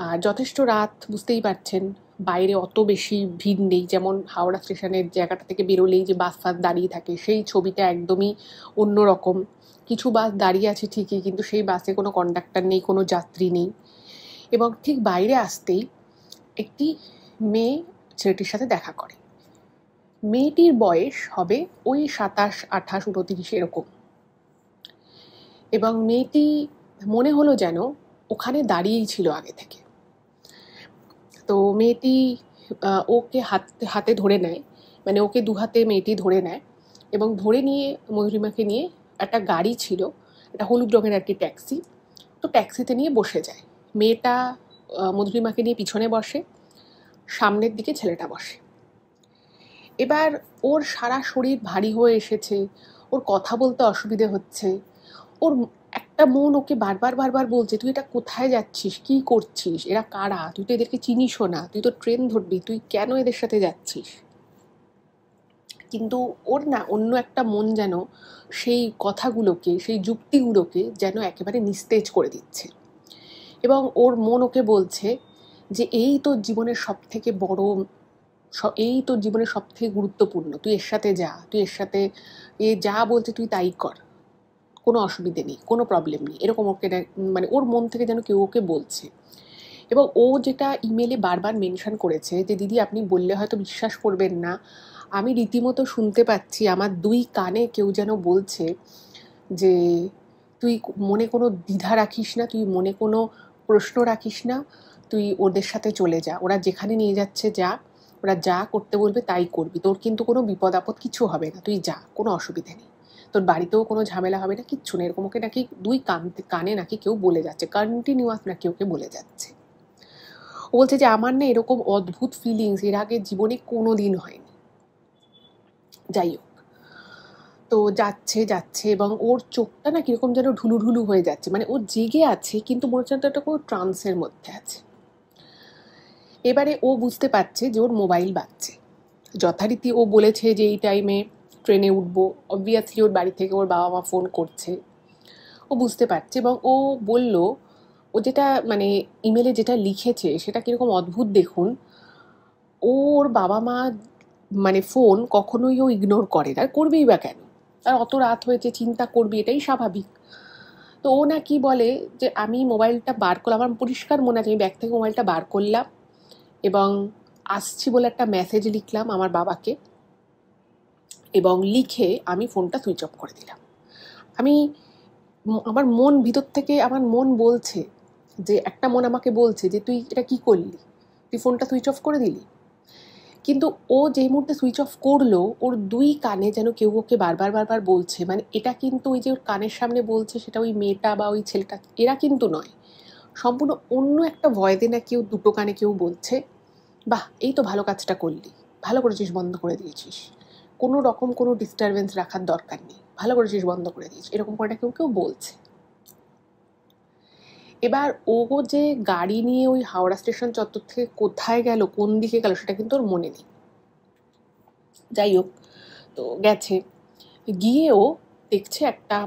Speaker 1: আর যথেষ্ট রাত, বুঝতেই পারছেন, বাইরে অত বেশি ভিড় নেই, যেমন হাওড়া স্টেশনের জায়গাটা থেকে বেরোলেই যে বাস ফাস দাঁড়িয়ে থাকে সেই ছবিটা একদমই অন্যরকম। কিছু বাস দাঁড়িয়ে আছে ঠিকই, কিন্তু সেই বাসে কোনো কন্ডাক্টর নেই, কোনো যাত্রী নেই। এবং ঠিক বাইরে আসতেই একটি মেয়ে ছেলেটির সাথে দেখা করে। মেয়েটির বয়স হবে ওই 27, 28, 29 এরকম। এবং মেয়েটি মনে হলো যেন ওখানে দাঁড়িয়েই ছিল আগে থেকে। তো মেয়েটি ওকে হাতে ধরে নেয়, মানে ওকে দু হাতে মেয়েটি ধরে নেয় এবং ধরে নিয়ে মধুরিমাকে নিয়ে, একটা গাড়ি ছিল, একটা হলুদ রঙের একটি ট্যাক্সি, তো ট্যাক্সিতে নিয়ে বসে যায়। মেয়েটা মধুরিমাকে নিয়ে পিছনে বসে, সামনের দিকে ছেলেটা বসে। এবার ওর সারা শরীর ভারী হয়ে এসেছে, ওর কথা বলতে অসুবিধে হচ্ছে। ওর একটা মন ওকে বারবার বারবার বলছে তুই এটা কোথায় যাচ্ছিস, কি করছিস, এরা কারা, তুই তো এদেরকে চিনিসও না, তুই তো ট্রেন ধরবি, তুই কেন এদের সাথে যাচ্ছিস। কিন্তু ওর না অন্য একটা মন যেন সেই কথাগুলোকে, সেই যুক্তিগুলোকে যেন একেবারে নিস্তেজ করে দিচ্ছে। এবং ওর মন ওকে বলছে যে এই তোর জীবনের সব থেকে বড়, এই তোর জীবনের সব থেকে গুরুত্বপূর্ণ, তুই এর সাথে যা, তুই এর সাথে এ যা বলছে তুই তাই কর, কোনো অসুবিধে নেই, কোনো প্রবলেম নেই, এরকম ওকে মানে ওর মন থেকে যেন কেউ ওকে বলছে। এবং ও যেটা ইমেলে বারবার মেনশন করেছে যে দিদি আপনি বললে হয়তো বিশ্বাস করবেন না, আমি রীতিমতো শুনতে পাচ্ছি, আমার 2 কানে কেউ যেন বলছে যে তুই মনে কোনো দ্বিধা রাখিস না, তুই মনে কোনো প্রশ্ন রাখিস না, তুই ওদের সাথে চলে যা, ওরা যেখানে নিয়ে যাচ্ছে যা, ওরা যা করতে বলবে তাই করবি, তোর কিন্তু কোনো বিপদ আপদ কিছু হবে না, তুই যা, কোনো অসুবিধে নেই, তোর বাড়িতেও কোনো ঝামেলা হবে না, কিচ্ছু নেই, এরকম ওকে নাকি 2 কানে নাকি কেউ বলে যাচ্ছে, কন্টিনিউয়াস নাকি ওকে বলে যাচ্ছে। ও ও বলছে যে আমার না এরকম অদ্ভুত ফিলিংস এর আগে জীবনে কোনো দিন হয়নি। যাই হোক, তো যাচ্ছে যাচ্ছে এবং ওর চোখটা না কিরকম যেন ঢুলু ঢুলু হয়ে যাচ্ছে, মানে ও জেগে আছে কিন্তু মনে হচ্ছে একটা কোনো ট্রান্সের মধ্যে আছে। এবারে ও বুঝতে পারছে যে ওর মোবাইল বাজছে। যথারীতি ও বলেছে যে এই টাইমে ট্রেনে উঠবো, অবভিয়াসলি ওর বাড়ি থেকে ওর বাবা মা ফোন করছে, ও বুঝতে পারছে। এবং ও বলল, ও যেটা মানে ইমেলে যেটা লিখেছে সেটা কিরকম অদ্ভুত দেখুন। ওর বাবা মা মানে ফোন কখনোই ও ইগনোর করে না, করবেই বা কেন, আর অত রাত হয়েছে চিন্তা করবি, এটাই স্বাভাবিক। তো ও না কি বলে যে আমি মোবাইলটা বার করলাম, আমার পরিষ্কার মনে আছে আমি ব্যাগ থেকে মোবাইলটা বার করলাম এবং আসছি বলে একটা মেসেজ লিখলাম আমার বাবাকে, এবং লিখে আমি ফোনটা সুইচ অফ করে দিলাম। আমি আমার মন ভিতর থেকে আমার মন বলছে যে একটা মন আমাকে বলছে যে তুই এটা কি করলি, তুই ফোনটা সুইচ অফ করে দিলি। কিন্তু ও যেই মুহূর্তে সুইচ অফ করলো ওর দুই কানে যেন কেউ ওকে বারবার বারবার বলছে, মানে এটা কিন্তু ওই যে ওর কানের সামনে বলছে সেটা ওই মেয়েটা বা ওই ছেলেটা, এরা কিন্তু নয়, সম্পূর্ণ অন্য একটা ভয়েসে না কেউ দুটো কানে কেউ বলছে, বাহ এই তো ভালো কাজটা করলি, ভালো করেছিস বন্ধ করে দিয়েছিস, কোনো রকম কোনো ডিস্টারবেন্স রাখার দরকার নেই, ভালো করেছিস বন্ধ করে দিয়েছিস, এরকম করে কেউ কেউ বলছে। এবার ও যে গাড়ি নিয়ে ওই হাওড়া স্টেশন চত্বর থেকে কোথায় গেল, কোন দিকে গেল, সেটা কিন্তু ওর মনে নেই। যাই হোক, তো গেছে, গিয়েও দেখছে একটা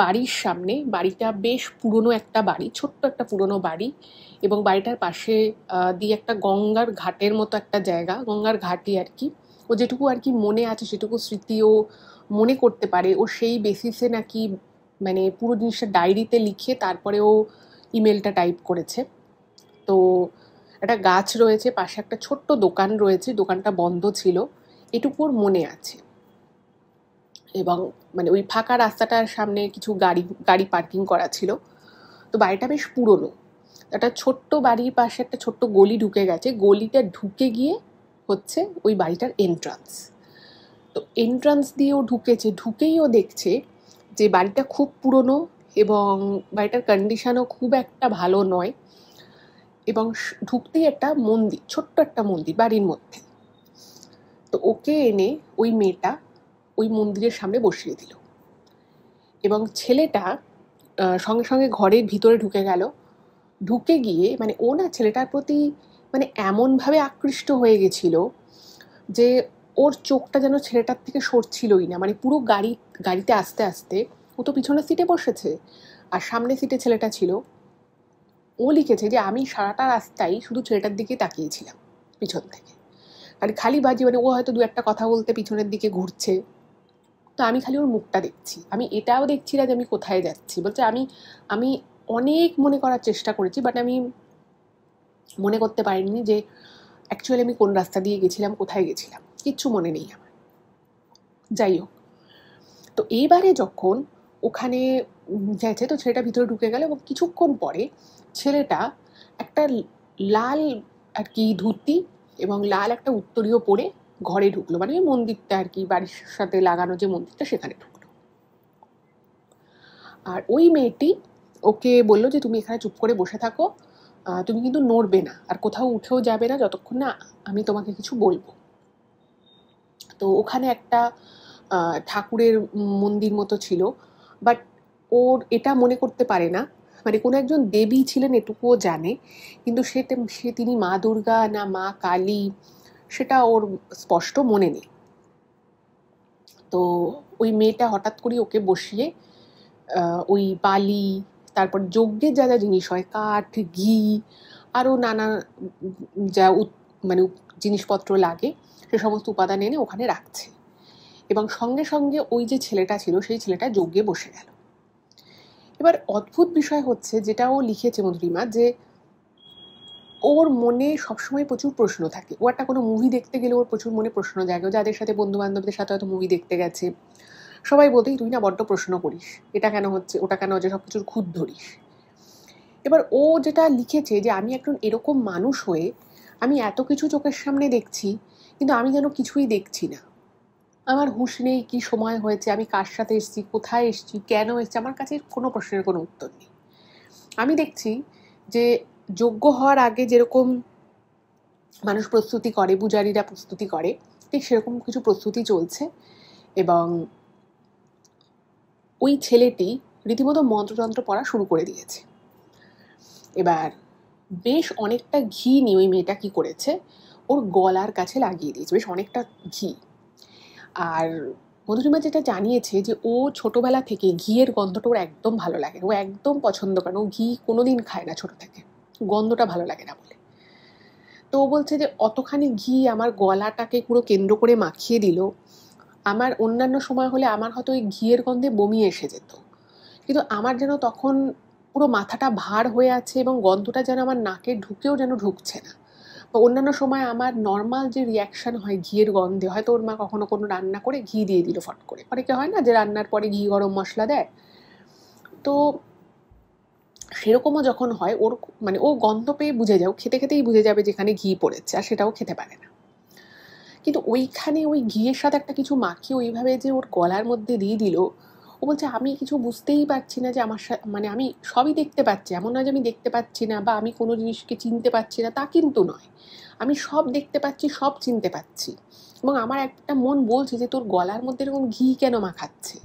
Speaker 1: বাড়ির সামনে, বাড়িটা বেশ পুরনো একটা বাড়ি, ছোট্ট একটা পুরনো বাড়ি, এবং বাড়িটার পাশে দিয়ে একটা গঙ্গার ঘাটের মতো একটা জায়গা, গঙ্গার ঘাটই আর কি। ও যেটুকু আর কি মনে আছে সেটুকু স্মৃতি ও মনে করতে পারে, ও সেই বেসিসে নাকি মানে পুরো জিনিসটা ডায়েরিতে লিখে তারপরে ও ইমেলটা টাইপ করেছে। তো একটা গাছ রয়েছে, পাশে একটা ছোট্ট দোকান রয়েছে, দোকানটা বন্ধ ছিল, এটুকু ওর মনে আছে। এবং মানে ওই ফাঁকা রাস্তাটার সামনে কিছু গাড়ি গাড়ি পার্কিং করা ছিল। তো বাড়িটা বেশ পুরনো, একটা ছোট্ট বাড়ির পাশে একটা ছোট্ট গলি ঢুকে গেছে, গলিটা ঢুকে গিয়ে হচ্ছে ওই বাড়িটার এন্ট্রান্স। তো এন্ট্রান্স দিয়ে ও ঢুকেছে, ঢুকেই ও দেখছে যে বাড়িটা খুব পুরনো এবং বাড়িটার কন্ডিশনও খুব একটা ভালো নয়, এবং ঢুকতেই একটা মন্দির, ছোট্ট একটা মন্দির বাড়ির মধ্যে। তো ওকে এনে ওই মেয়েটা ওই মন্দিরের সামনে বসিয়ে দিল, এবং ছেলেটা সঙ্গে সঙ্গে ঘরের ভিতরে ঢুকে গেল। ঢুকে গিয়ে মানে ও না ছেলেটার প্রতি মানে এমনভাবে আকৃষ্ট হয়ে গেছিল যে ওর চোখটা যেন ছেলেটার থেকে সরছিলই না, মানে পুরো গাড়িতে আস্তে আস্তে, ও তো পিছনের সিটে বসেছে আর সামনে সিটে ছেলেটা ছিল। ও লিখেছে যে আমি সারাটা রাস্তায় শুধু ছেলেটার দিকে তাকিয়েছিলাম পিছন থেকে, আর খালি বাজি মানে ও হয়তো দু একটা কথা বলতে পিছনের দিকে ঘুরছে, তো আমি খালি ওর মুখটা দেখছি, আমি এটাও দেখছি না যে আমি কোথায় যাচ্ছি। বলছে আমি আমি অনেক মনে করার চেষ্টা করেছি, বাট আমি মনে করতে পারিনি যে অ্যাকচুয়ালি আমি কোন রাস্তা দিয়ে গেছিলাম, কোথায় গেছিলাম, কিচ্ছু মনে নেই আমার। যাই হোক, তো এইবারে যখন ওখানে গেছে তো ছেলেটা ভিতরে ঢুকে গেল, এবং কিছুক্ষণ পরে ছেলেটা একটা লাল আর কি ধুতি এবং লাল একটা উত্তরীয় পরে ঘরে ঢুকলো, মানে ওই মন্দিরটা আর কি বাড়ির সাথে লাগানো যে মন্দিরটা সেখানে ঢুকলো। আর ওই মেয়েটি ওকে বললো যে তুমি এখানে চুপ করে বসে থাকো, তুমি কিন্তু নড়বে না আর কোথাও উঠেও যাবে না যতক্ষণ না আমি তোমাকে কিছু বলবো। তো ওখানে একটা ঠাকুরের মন্দির মতো ছিল, বাট ওর এটা মনে করতে পারে না, মানে কোনো একজন দেবী ছিলেন এটুকুও জানে, কিন্তু সে তিনি মা দুর্গা না মা কালী সেটা ওর স্পষ্ট মনে নেই। তো ওই মেয়েটা হঠাৎ করে ওকে বসিয়ে ওই বালি, তারপর যজ্ঞের যা যা জিনিস হয়, কাঠ, ঘি, আরও নানা যা মানে জিনিসপত্র লাগে সে সমস্ত উপাদান এনে ওখানে রাখছে, এবং সঙ্গে সঙ্গে ওই যে ছেলেটা ছিল সেই ছেলেটা যজ্ঞে বসে গেল। এবার অদ্ভুত বিষয় হচ্ছে যেটা ও লিখেছে মধুরিমা, যে ওর মনে সবসময় প্রচুর প্রশ্ন থাকে। ও একটা কোনো মুভি দেখতে গেলে ওর প্রচুর মনে প্রশ্ন জাগে, যাদের সাথে বন্ধু বান্ধবদের সাথে হয়তো মুভি দেখতে গেছে, সবাই বলতেই তুই না বড্ড প্রশ্ন করিস, এটা কেন হচ্ছে ওটা কেন হচ্ছে, সব কিছুর খুঁত ধরিস। এবার ও যেটা লিখেছে যে আমি একজন এরকম মানুষ হয়ে আমি এত কিছু চোখের সামনে দেখছি, কিন্তু আমি যেন কিছুই দেখছি না, আমার হুঁশ নেই কি সময় হয়েছে, আমি কার সাথে এসেছি, কোথায় এসেছি, কেন এসেছি, আমার কাছে কোনো প্রশ্নের কোনো উত্তর নেই। আমি দেখছি যে যজ্ঞ হওয়ার আগে যেরকম মানুষ প্রস্তুতি করে, পূজারীরা প্রস্তুতি করে, ঠিক সেরকম কিছু প্রস্তুতি চলছে। এবং ওই ছেলেটি রীতিমতো মন্ত্রতন্ত্র পড়া শুরু করে দিয়েছে। এবার বেশ অনেকটা ঘি নিয়ে ওই মেয়েটা কি করেছে, ওর গলার কাছে লাগিয়ে দিয়েছে বেশ অনেকটা ঘি। আর মধুরিমা যেটা জানিয়েছে যে ও ছোটবেলা থেকে ঘিয়ের গন্ধটা ওর একদম ভালো লাগে না, ও একদম পছন্দ করে না, ও ঘি কোনোদিন খায় না ছোট থেকে, গন্ধটা ভালো লাগে না বলে। তো ও বলছে যে অতখানি ঘি আমার গলাটাকে পুরো কেন্দ্র করে মাখিয়ে দিল। আমার অন্যান্য সময় হলে আমার হয়তো ওই ঘিয়ের গন্ধে বমি এসে যেত, কিন্তু আমার যেন তখন পুরো মাথাটা ভার হয়ে আছে এবং গন্ধটা যেন আমার নাকে ঢুকেও যেন ঢুকছে না। বা অন্যান্য সময় আমার নর্মাল যে রিয়াকশান হয় ঘিয়ের গন্ধে, হয়তো ওর মা কখনো কোনো রান্না করে ঘি দিয়ে দিল ফট করে, অনেকে হয় না যে রান্নার পরে ঘি গরম মশলা দেয়, তো সেরকমও যখন হয় ওর মানে ও গন্ধ পেয়ে বুঝে যাও, খেতে খেতেই বুঝে যাবে যেখানে ঘি পড়েছে, আর সেটাও খেতে পারে না। কিন্তু ওইখানে ওই ঘিয়ের সাথে একটা কিছু মাখিয়ে ওইভাবে যে ওর গলার মধ্যে দিয়ে দিল, ও বলছে আমি কিছু বুঝতেই পারছি না যে আমার মানে আমি সবই দেখতে পাচ্ছি, এমন নয় যে আমি দেখতে পাচ্ছি না বা আমি কোনো জিনিসকে চিনতে পারছি না, তা কিন্তু নয়, আমি সব দেখতে পাচ্ছি, সব চিনতে পাচ্ছি। এবং আমার একটা মন বলছে যে তোর গলার মধ্যে এরকম ঘি কেন মাখাচ্ছে।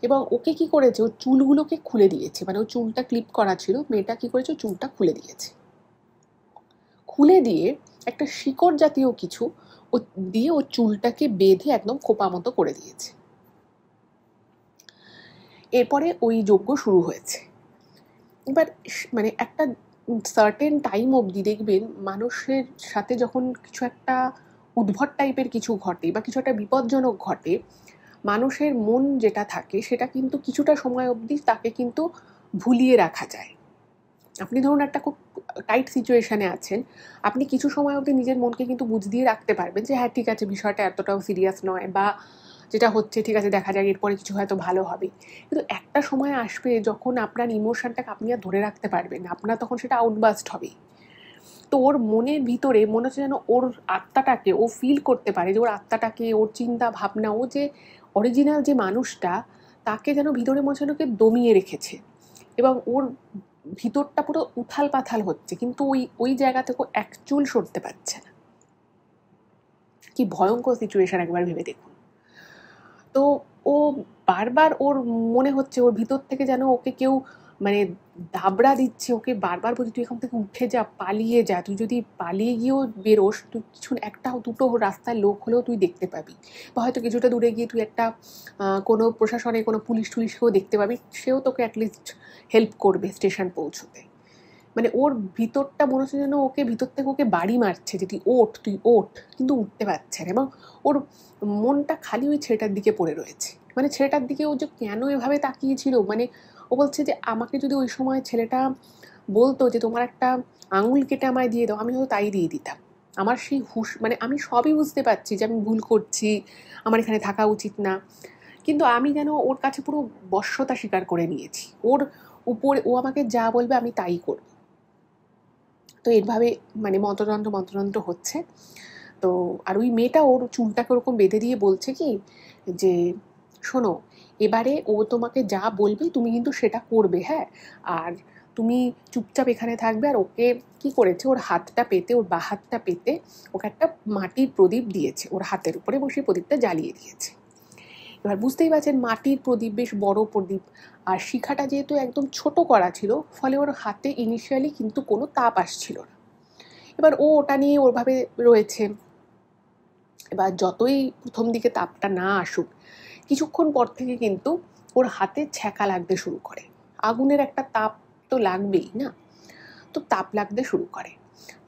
Speaker 1: এবং ওকে কি করেছে, ওর চুলগুলোকে খুলে দিয়েছে, মানে ওর চুলটা ক্লিপ করা ছিল, মেয়েটা কি করেছে চুলটা খুলে দিয়েছে, খুলে দিয়ে একটা শিকড় জাতীয় কিছু ও দিয়ে ওর চুলটাকে বেঁধে একদম খোপা মতো করে দিয়েছে। এরপরে ওই যজ্ঞ শুরু হয়েছে। এবার মানে একটা সার্টেন টাইম অবধি দেখবেন মানুষের সাথে যখন কিছু একটা উদ্ভট টাইপের কিছু ঘটে বা কিছু একটা বিপজ্জনক ঘটে, মানুষের মন যেটা থাকে সেটা কিন্তু কিছুটা সময় অবধি তাকে কিন্তু ভুলিয়ে রাখা যায়। আপনি ধরুন একটা খুব টাইট সিচুয়েশানে আছেন, আপনি কিছু সময় অবধি নিজের মনকে কিন্তু বুঝ দিয়ে রাখতে পারবেন যে হ্যাঁ ঠিক আছে বিষয়টা এতটাও সিরিয়াস নয়, বা যেটা হচ্ছে ঠিক আছে দেখা যাক এরপরে কিছু হয়তো ভালো হবে। কিন্তু একটা সময় আসবে যখন আপনার ইমোশনটাকে আপনি আর ধরে রাখতে পারবেন না, আপনার তখন সেটা আউটবাস্ট হবে। তো ওর মনের ভিতরে মনে হচ্ছে যেন ওর আত্মাটাকে ও ফিল করতে পারে, যে ওর আত্মাটাকে, ওর চিন্তা ভাবনা, ও যে অরিজিনাল যে মানুষটা তাকে যেন ভিতরে মনে হচ্ছে ওকে দমিয়ে রেখেছে, এবং ওর ভিতরটা পুরো উথাল পাথাল হচ্ছে, কিন্তু ওই ওই জায়গা থেকে এক চুল সরতে পারছে না। কি ভয়ঙ্কর সিচুয়েশন একবার ভেবে দেখুন। তো ও বারবার ওর মনে হচ্ছে ওর ভিতর থেকে যেন ওকে কেউ মানে দাবড়া দিচ্ছে, ওকে বারবার বলছে তুই এখান থেকে উঠে যা, পালিয়ে যা, তুই যদি পালিয়ে গিয়েও বেরোস তুই কিছু একটা দুটো রাস্তায় লোক হলেও তুই দেখতে পাবি, বা হয়তো কিছুটা দূরে গিয়ে তুই একটা কোনো প্রশাসনে কোনো পুলিশ টুলিশকেও দেখতে পাবি, সেও তোকে অ্যাটলিস্ট হেল্প করবে স্টেশন পৌঁছতে। মানে ওর ভিতরটা মনে হচ্ছে যেন ওকে ভিতর থেকে ওকে বাড়ি মারছে যে তুই ওঠ, তুই ওঠ, কিন্তু উঠতে পারছে না। এবং ওর মনটা খালি ওই ছেলেটার দিকে পড়ে রয়েছে, মানে ছেলেটার দিকে ও যে কেন এভাবে তাকিয়েছিল, মানে ও বলছে যে আমাকে যদি ওই সময় ছেলেটা বলতো যে তোমার একটা আঙুল কেটে আমায় দিয়ে দাও, আমি হয়তো তাই দিয়ে দিতাম। আমার সেই হুঁশ, মানে আমি সবই বুঝতে পারছি যে আমি ভুল করছি, আমার এখানে থাকা উচিত না, কিন্তু আমি যেন ওর কাছে পুরো বশ্যতা স্বীকার করে নিয়েছি, ওর উপরে ও আমাকে যা বলবে আমি তাই করব। তো এইভাবে মানে মন্ত্রতন্ত্র হচ্ছে। তো আর ওই মেয়েটা ওর চুলটাকে ওরকম বেঁধে দিয়ে বলছে কি যে শোনো, এবারে ও তোমাকে যা বলবে তুমি কিন্তু সেটা করবে, হ্যাঁ, আর তুমি চুপচাপ এখানে থাকবে। আর ওকে কি করেছে, ওর হাতটা পেতে, ওর বা হাতটা পেতে ওকে একটা মাটির প্রদীপ দিয়েছে, ওর হাতের উপরে বসে প্রদীপটা জ্বালিয়ে দিয়েছে। এবার বুঝতেই পারছেন মাটির প্রদীপ, বেশ বড় প্রদীপ, আর শিখাটা যেহেতু একদম ছোট করা ছিল ফলে ওর হাতে ইনিশিয়ালি কিন্তু কোনো তাপ আসছিল না। এবার ও ওটা নিয়ে ওরভাবে রয়েছে। এবার যতই প্রথম দিকে তাপটা না আসুক, কিছুক্ষণ পর থেকে কিন্তু ওর হাতে ছ্যাঁকা লাগতে শুরু করে, আগুনের একটা তাপ তো লাগবেই না, তো তাপ লাগতে শুরু করে।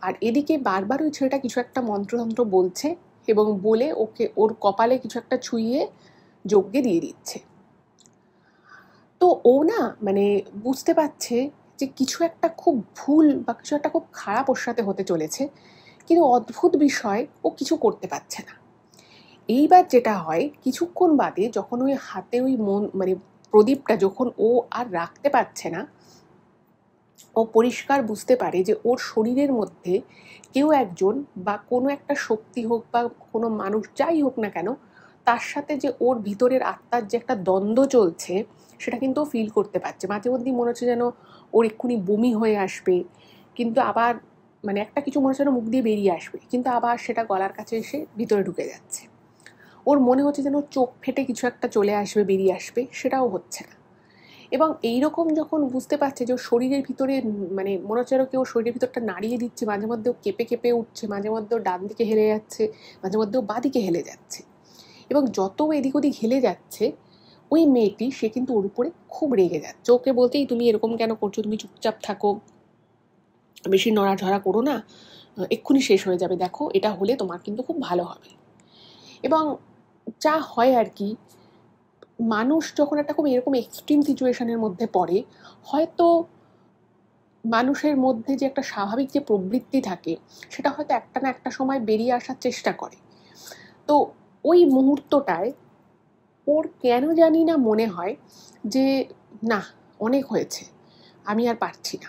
Speaker 1: আর এদিকে বারবার ওই ছেলেটা কিছু একটা মন্ত্রতন্ত্র বলছে এবং বলে ওকে ওর কপালে কিছু একটা ছুঁয়ে যজ্ঞে দিয়ে দিচ্ছে। তো ও না মানে বুঝতে পারছে যে কিছু একটা খুব ভুল বা কিছু একটা খুব খারাপ ওর সাথে হতে চলেছে, কিন্তু অদ্ভুত বিষয় ও কিছু করতে পারছে না। এইবার যেটা হয় কিছুক্ষণ বাদে যখন ওই হাতে ওই মন মানে প্রদীপটা যখন ও আর রাখতে পারছে না, ও পরিষ্কার বুঝতে পারে যে ওর শরীরের মধ্যে কেউ একজন বা কোনো একটা শক্তি হোক বা কোনো মানুষ যাই হোক না কেন, তার সাথে যে ওর ভিতরের আত্মার যে একটা দ্বন্দ্ব চলছে সেটা কিন্তু ও ফিল করতে পারছে। মাঝে মধ্যেই মনে হচ্ছে যেন ওর এক্ষুনি বমি হয়ে আসবে, কিন্তু আবার মানে একটা কিছু মনে হচ্ছে মুখ দিয়ে বেরিয়ে আসবে, কিন্তু আবার সেটা গলার কাছে এসে ভিতরে ঢুকে যাচ্ছে। ওর মনে হচ্ছে যেন চোখ ফেটে কিছু একটা চলে আসবে, বেরিয়ে আসবে, সেটাও হচ্ছে না। এবং এইরকম যখন বুঝতে পারছে যে ওর শরীরের ভিতরে মানে মনে হচ্ছে কেউ শরীরের ভিতরটা নাড়িয়ে দিচ্ছে, মাঝে মধ্যেও কেঁপে কেঁপে উঠছে, মাঝে মধ্যেও ডান দিকে হেলে যাচ্ছে, মাঝে মধ্যেও বাঁ দিকে হেলে যাচ্ছে, এবং যত এদিক ওদিক হেলে যাচ্ছে ওই মেয়েটি সে কিন্তু ওর উপরে খুব রেগে যাচ্ছে। ওকে বলতেই তুমি এরকম কেন করছো, তুমি চুপচাপ থাকো, বেশি নড়াঝড়া করো না, এক্ষুনি শেষ হয়ে যাবে, দেখো এটা হলে তোমার কিন্তু খুব ভালো হবে। এবং যা হয় আর কি, মানুষ যখন একটা খুব এরকম এক্সট্রিম সিচুয়েশনের মধ্যে পড়ে, হয়তো মানুষের মধ্যে যে একটা স্বাভাবিক যে প্রবৃত্তি থাকে সেটা হয়তো একটা না একটা সময় বেরিয়ে আসার চেষ্টা করে। তো ওই মুহূর্তটায় ওর কেন জানি না মনে হয় যে না, অনেক হয়েছে, আমি আর পারছি না।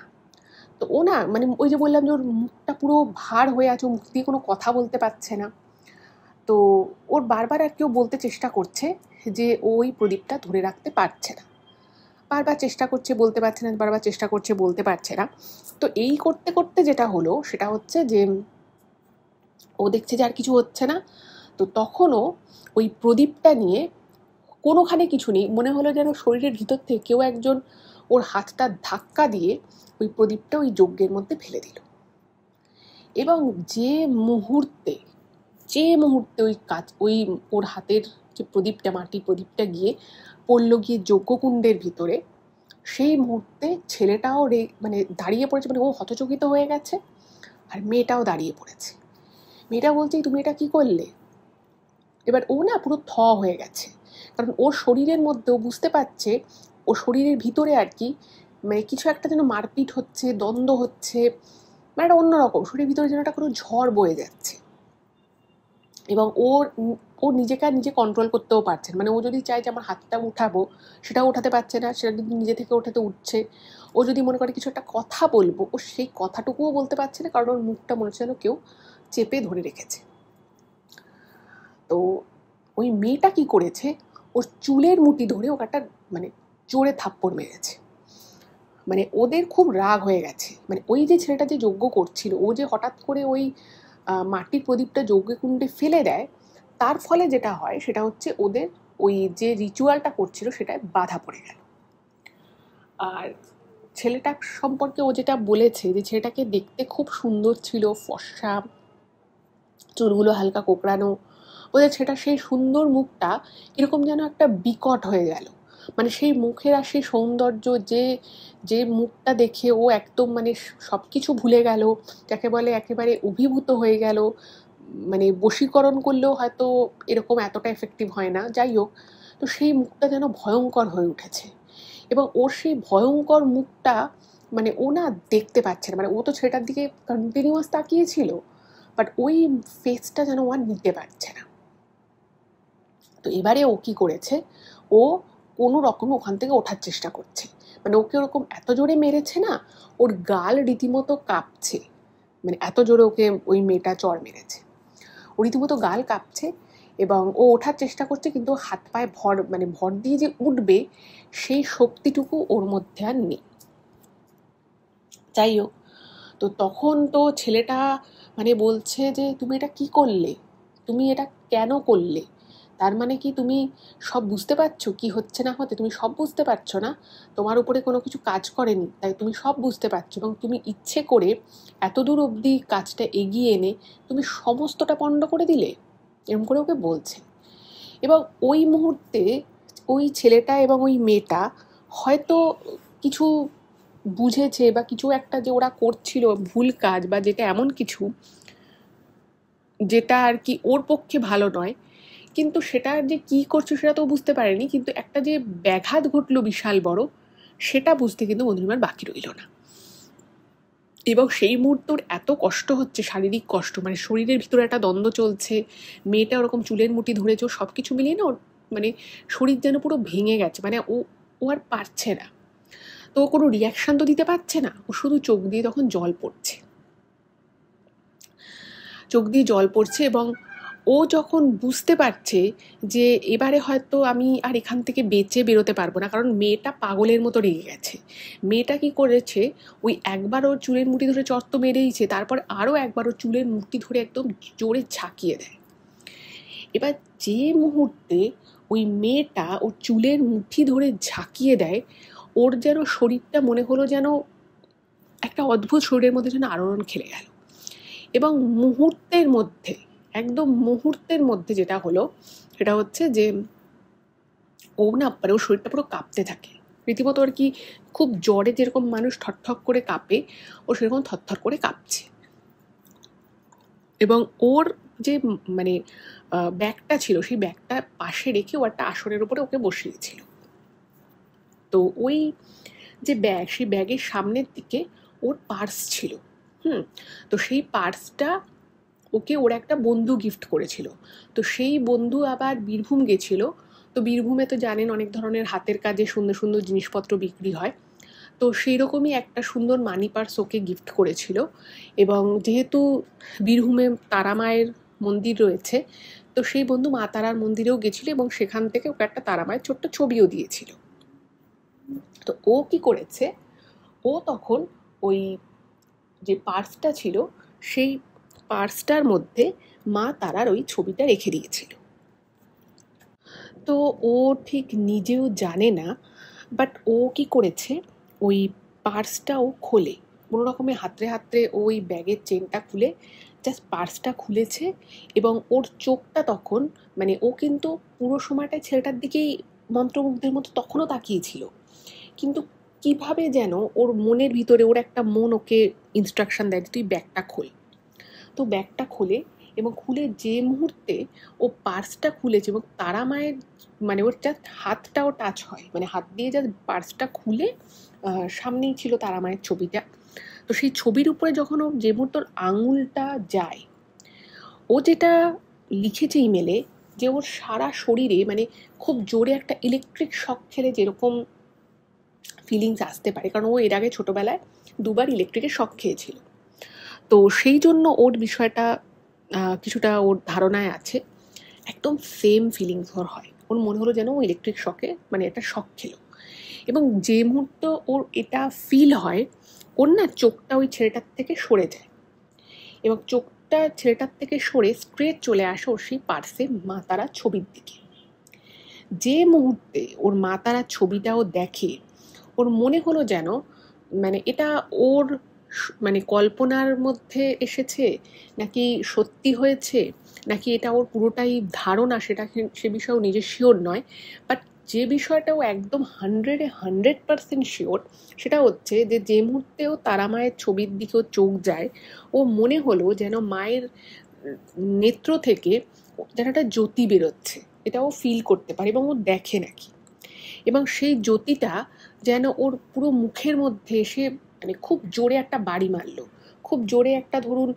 Speaker 1: তো ও না মানে ওই যে বললাম যে ওর মুখটা পুরো ভার হয়ে আছে, মুখ দিয়ে কোনো কথা বলতে পারছে না। তো ওর বারবার আর কেউ বলতে চেষ্টা করছে যে ওই প্রদীপটা ধরে রাখতে পারছে না, বারবার চেষ্টা করছে, বলতে পারছে না, বারবার চেষ্টা করছে, বলতে পারছে না। তো এই করতে করতে যেটা হলো সেটা হচ্ছে যে ও দেখছে যে আর কিছু হচ্ছে না। তো তখনও ওই প্রদীপটা নিয়ে কোনোখানে কিছু নেই, মনে হলো যেন শরীরের ভিতর থেকে কেউ একজন ওর হাতটা ধাক্কা দিয়ে ওই প্রদীপটা ওই যজ্ঞের মধ্যে ফেলে দিল। এবং যে মুহূর্তে ওই ওর হাতের যে প্রদীপটা, মাটির প্রদীপটা গিয়ে পড়ল গিয়ে যজ্ঞকুণ্ডের ভিতরে, সেই মুহূর্তে ছেলেটাও মানে দাঁড়িয়ে পড়েছে, মানে ও হতচকিত হয়ে গেছে, আর মেয়েটাও দাঁড়িয়ে পড়েছে। মেয়েটা বলছে তুমি এটা কি করলে? এবার ও না পুরো হয়ে গেছে, কারণ ওর শরীরের মধ্যে ও বুঝতে পারছে ও শরীরের ভিতরে আর কি মানে কিছু একটা যেন মারপিট হচ্ছে, দ্বন্দ্ব হচ্ছে, মানে একটা অন্যরকম শরীরের ভিতরে যেন একটা কোনো ঝড় বয়ে যাচ্ছে। এবং ও নিজেকে আর নিজে কন্ট্রোল করতেও পারছে না, মানে ও যদি চায় যে আমার হাতটা উঠাবো সেটাও উঠাতে পারছে না, সেটা কিন্তু নিজে থেকে ওঠাতে উঠছে। ও যদি মনে করে কিছু একটা কথা বলবো, ও সেই কথাটুকুও বলতে পারছে না, কারণ ওর মুখটা মনে হচ্ছে যেন কেউ চেপে ধরে রেখেছে। তো ওই মেয়েটা কি করেছে, ওর চুলের মুঠি ধরে ওকে একটা মানে জোরে থাপ্পড় মেরেছে। মানে ওদের খুব রাগ হয়ে গেছে, মানে ওই যে ছেলেটা যে যজ্ঞ করছিল, ও যে হঠাৎ করে ওই মাটির প্রদীপটা যজ্ঞকুণ্ডে ফেলে দেয়, তার ফলে যেটা হয় সেটা হচ্ছে ওদের ওই যে রিচুয়ালটা করছিল সেটায় বাধা পড়ে গেল। আর ছেলেটা সম্পর্কে ও যেটা বলেছে যে ছেলেটাকে দেখতে খুব সুন্দর ছিল, ফর্সা, চুলগুলো হালকা কোঁকড়ানো, ওদের সেটা সেই সুন্দর মুখটা এরকম যেন একটা বিকট হয়ে গেল। মানে সেই মুখের আর সেই সৌন্দর্য, যে যে মুখটা দেখে ও একদম মানে সব কিছু ভুলে গেল, যাকে বলে একেবারে অভিভূত হয়ে গেল, মানে বশীকরণ করলেও হয়তো এরকম এতটা এফেক্টিভ হয় না, যাই হোক। তো সেই মুখটা যেন ভয়ঙ্কর হয়ে উঠেছে, এবং ওর সেই ভয়ঙ্কর মুখটা মানে ও না দেখতে পাচ্ছে না, মানে ও তো ছেলেটার দিকে কন্টিনিউয়াস তাকিয়েছিল, বাট ওই ফেসটা যেন ও আর নিতে পারছে না। তো এবারে ও কি করেছে, ও কোনো রকম ওখান থেকে ওঠার চেষ্টা করছে, মানে ওকে ওরকম এত জোরে মেরেছে না, ওর গাল রীতিমতো কাঁপছে, মানে এত জোরে ওকে ওই মেয়েটা চড় মেরেছে, ও রীতিমতো গাল কাঁপছে। এবং ও ওঠার চেষ্টা করছে, কিন্তু হাত পায়ে ভর দিয়ে যে উঠবে সেই শক্তিটুকু ওর মধ্যে আর নেই। যাই হোক, তো তখন তো ছেলেটা মানে বলছে যে তুমি এটা কি করলে, তুমি এটা কেন করলে, তার মানে কি তুমি সব বুঝতে পারছো কি হচ্ছে না হতে, তুমি সব বুঝতে পারছো না, তোমার উপরে কোনো কিছু কাজ করেনি তাই তুমি সব বুঝতে পারছো, এবং তুমি ইচ্ছে করে এত দূর অবধি কাজটা এগিয়ে এনে তুমি সমস্তটা পণ্ড করে দিলে, এরকম করে ওকে বলছে। এবং ওই মুহূর্তে ওই ছেলেটা এবং ওই মেয়েটা হয়তো কিছু বুঝেছে, বা কিছু একটা যে ওরা করছিল ভুল কাজ, বা যেটা এমন কিছু যেটা আর কি ওর পক্ষে ভালো নয়, কিন্তু সেটা যে কি করছো সেটা তো বুঝতে পারেনি, কিন্তু একটা যে ব্যাঘাত ঘটলো বিশাল বড়, সেটা বুঝতে কিন্তু মধুরিমার বাকি রইল না। এবং সেই মুহূর্তে ওর এত কষ্ট হচ্ছে, শারীরিক কষ্ট, মানে শরীরের ভিতরে একটা দ্বন্দ্ব চলছে, মেয়েটা ওরকম চুলের মুঠি ধরেছে, ও সব কিছু মিলিয়ে না ওর মানে শরীর যেন পুরো ভেঙে গেছে, মানে ও ও আর পারছে না। তো ও কোনো রিয়াকশান তো দিতে পারছে না, ও শুধু চোখ দিয়ে তখন জল পড়ছে, চোখ দিয়ে জল পড়ছে, এবং ও যখন বুঝতে পারছে যে এবারে হয়তো আমি আর এখান থেকে বেঁচে বেরোতে পারবো না, কারণ মেয়েটা পাগলের মতো রেগে গেছে। মেয়েটা কি করেছে, ওই একবার ওর চুলের মুঠি ধরে চট তো মেরেইছে, তারপর আরও একবার ওর চুলের মুঠি ধরে একদম জোরে ঝাঁকিয়ে দেয়। এবার যে মুহূর্তে ওই মেয়েটা ওর চুলের মুঠি ধরে ঝাঁকিয়ে দেয়, ওর যেন শরীরটা মনে হলো যেন একটা অদ্ভুত শরীরের মধ্যে যেন আলোড়ন খেলে গেল। এবং মুহূর্তের মধ্যে, একদম মুহূর্তের মধ্যে যেটা হলো সেটা হচ্ছে যে ও না পারে, ওর শরীরটা পুরো কাঁপতে থাকে রীতিমতো আর কি। খুব জ্বরে যেরকম মানুষ থরথর করে কাঁপে, ও সেরকম থরথর করে কাঁপছে। এবং ওর যে মানে ব্যাগটা ছিল, সেই ব্যাগটা পাশে রেখে ও একটা আসনের উপরে ওকে বসিয়েছিল। তো ওই যে ব্যাগ, সেই ব্যাগের সামনের দিকে ওর পার্স ছিল। তো সেই পার্সটা ওকে ওর একটা বন্ধু গিফট করেছিল। তো সেই বন্ধু আবার বীরভূম গেছিল। তো বীরভূমে তো জানেন অনেক ধরনের হাতের কাজে সুন্দর সুন্দর জিনিসপত্র বিক্রি হয়। তো সেই রকমই একটা সুন্দর মানি পার্স ওকে গিফট করেছিল। এবং যেহেতু বীরভূমে তারা মায়ের মন্দির রয়েছে, তো সেই বন্ধু মা তারার মন্দিরেও গেছিল এবং সেখান থেকে ওকে একটা তারা মায়ের ছোট্ট ছবিও দিয়েছিল। তো ও কি করেছে, ও তখন ওই যে পার্সটা ছিল, সেই পার্সটার মধ্যে মা তারার ওই ছবিটা রেখে দিয়েছিল। তো ও ঠিক নিজেও জানে না, বাট ও কি করেছে, ওই পার্সটা ও খোলে কোনো রকমে, হাতড়ে হাতড়ে ওই ব্যাগের চেনটা খুলে জাস্ট পার্সটা খুলেছে। এবং ওর চোখটা তখন, মানে ও কিন্তু পুরো সময়টাই ছেলেটার দিকেই মন্ত্রমুগ্ধের মতো তখনও তাকিয়েছিল, কিন্তু কিভাবে যেন ওর মনের ভিতরে ওর একটা মন ওকে ইনস্ট্রাকশন দেয় যে তুই ব্যাগটা খোল। তো ব্যাগটা খোলে, এবং খুলে যে মুহূর্তে ও পার্সটা খুলেছে এবং তারা মায়ের মানে ওর জাস্ট হাতটাও টাচ হয়, মানে হাত দিয়ে জাস্ট পার্সটা খুলে সামনেই ছিল তারা মায়ের ছবিটা। তো সেই ছবির উপরে যখন ও যে মুহূর্তে আঙুলটা যায়, ও যেটা লিখেছে ইমেলে, যে ওর সারা শরীরে মানে খুব জোরে একটা ইলেকট্রিক শক খেলে যেরকম ফিলিংস আসতে পারে, কারণ ও এর আগে ছোটোবেলায় দুবার ইলেকট্রিকের শক খেয়েছিল। তো সেই জন্য ওর বিষয়টা কিছুটা ওর ধারণায় আছে, একদম সেম ফিলিংস ওর হয়। ওর মনে হলো যেন ও ইলেকট্রিক শকে মানে একটা শক খেলো। এবং যে মুহূর্ত ওর এটা ফিল হয়, ওর না চোখটা ওই ছেলেটার থেকে সরে যায়, এবং চোখটা ছেলেটার থেকে সরে স্ট্রেট চলে আসে ওর সেই পার্সে মা তারা ছবির দিকে। যে মুহূর্তে ওর মা তারা ছবিটা ও দেখে, ওর মনে হলো যেন মানে এটা ওর মানে কল্পনার মধ্যে এসেছে, নাকি সত্যি হয়েছে, নাকি এটা ওর পুরোটাই ধারণা, সেটা সে বিষয়েও নিজে শিওর নয়। বাট যে বিষয়টা ও একদম 100% শিওর, সেটা হচ্ছে যে যে মুহূর্তে ও তারা মায়ের ছবির দিকেও চোখ যায়, ও মনে হলো যেন মায়ের নেত্র থেকে যেন একটা জ্যোতি বেরোচ্ছে, এটা ও ফিল করতে পারে এবং ও দেখে নাকি। এবং সেই জ্যোতিটা যেন ওর পুরো মুখের মধ্যে এসে মানে খুব জোরে একটা বাড়ি মারলো, খুব জোরে একটা ধরুন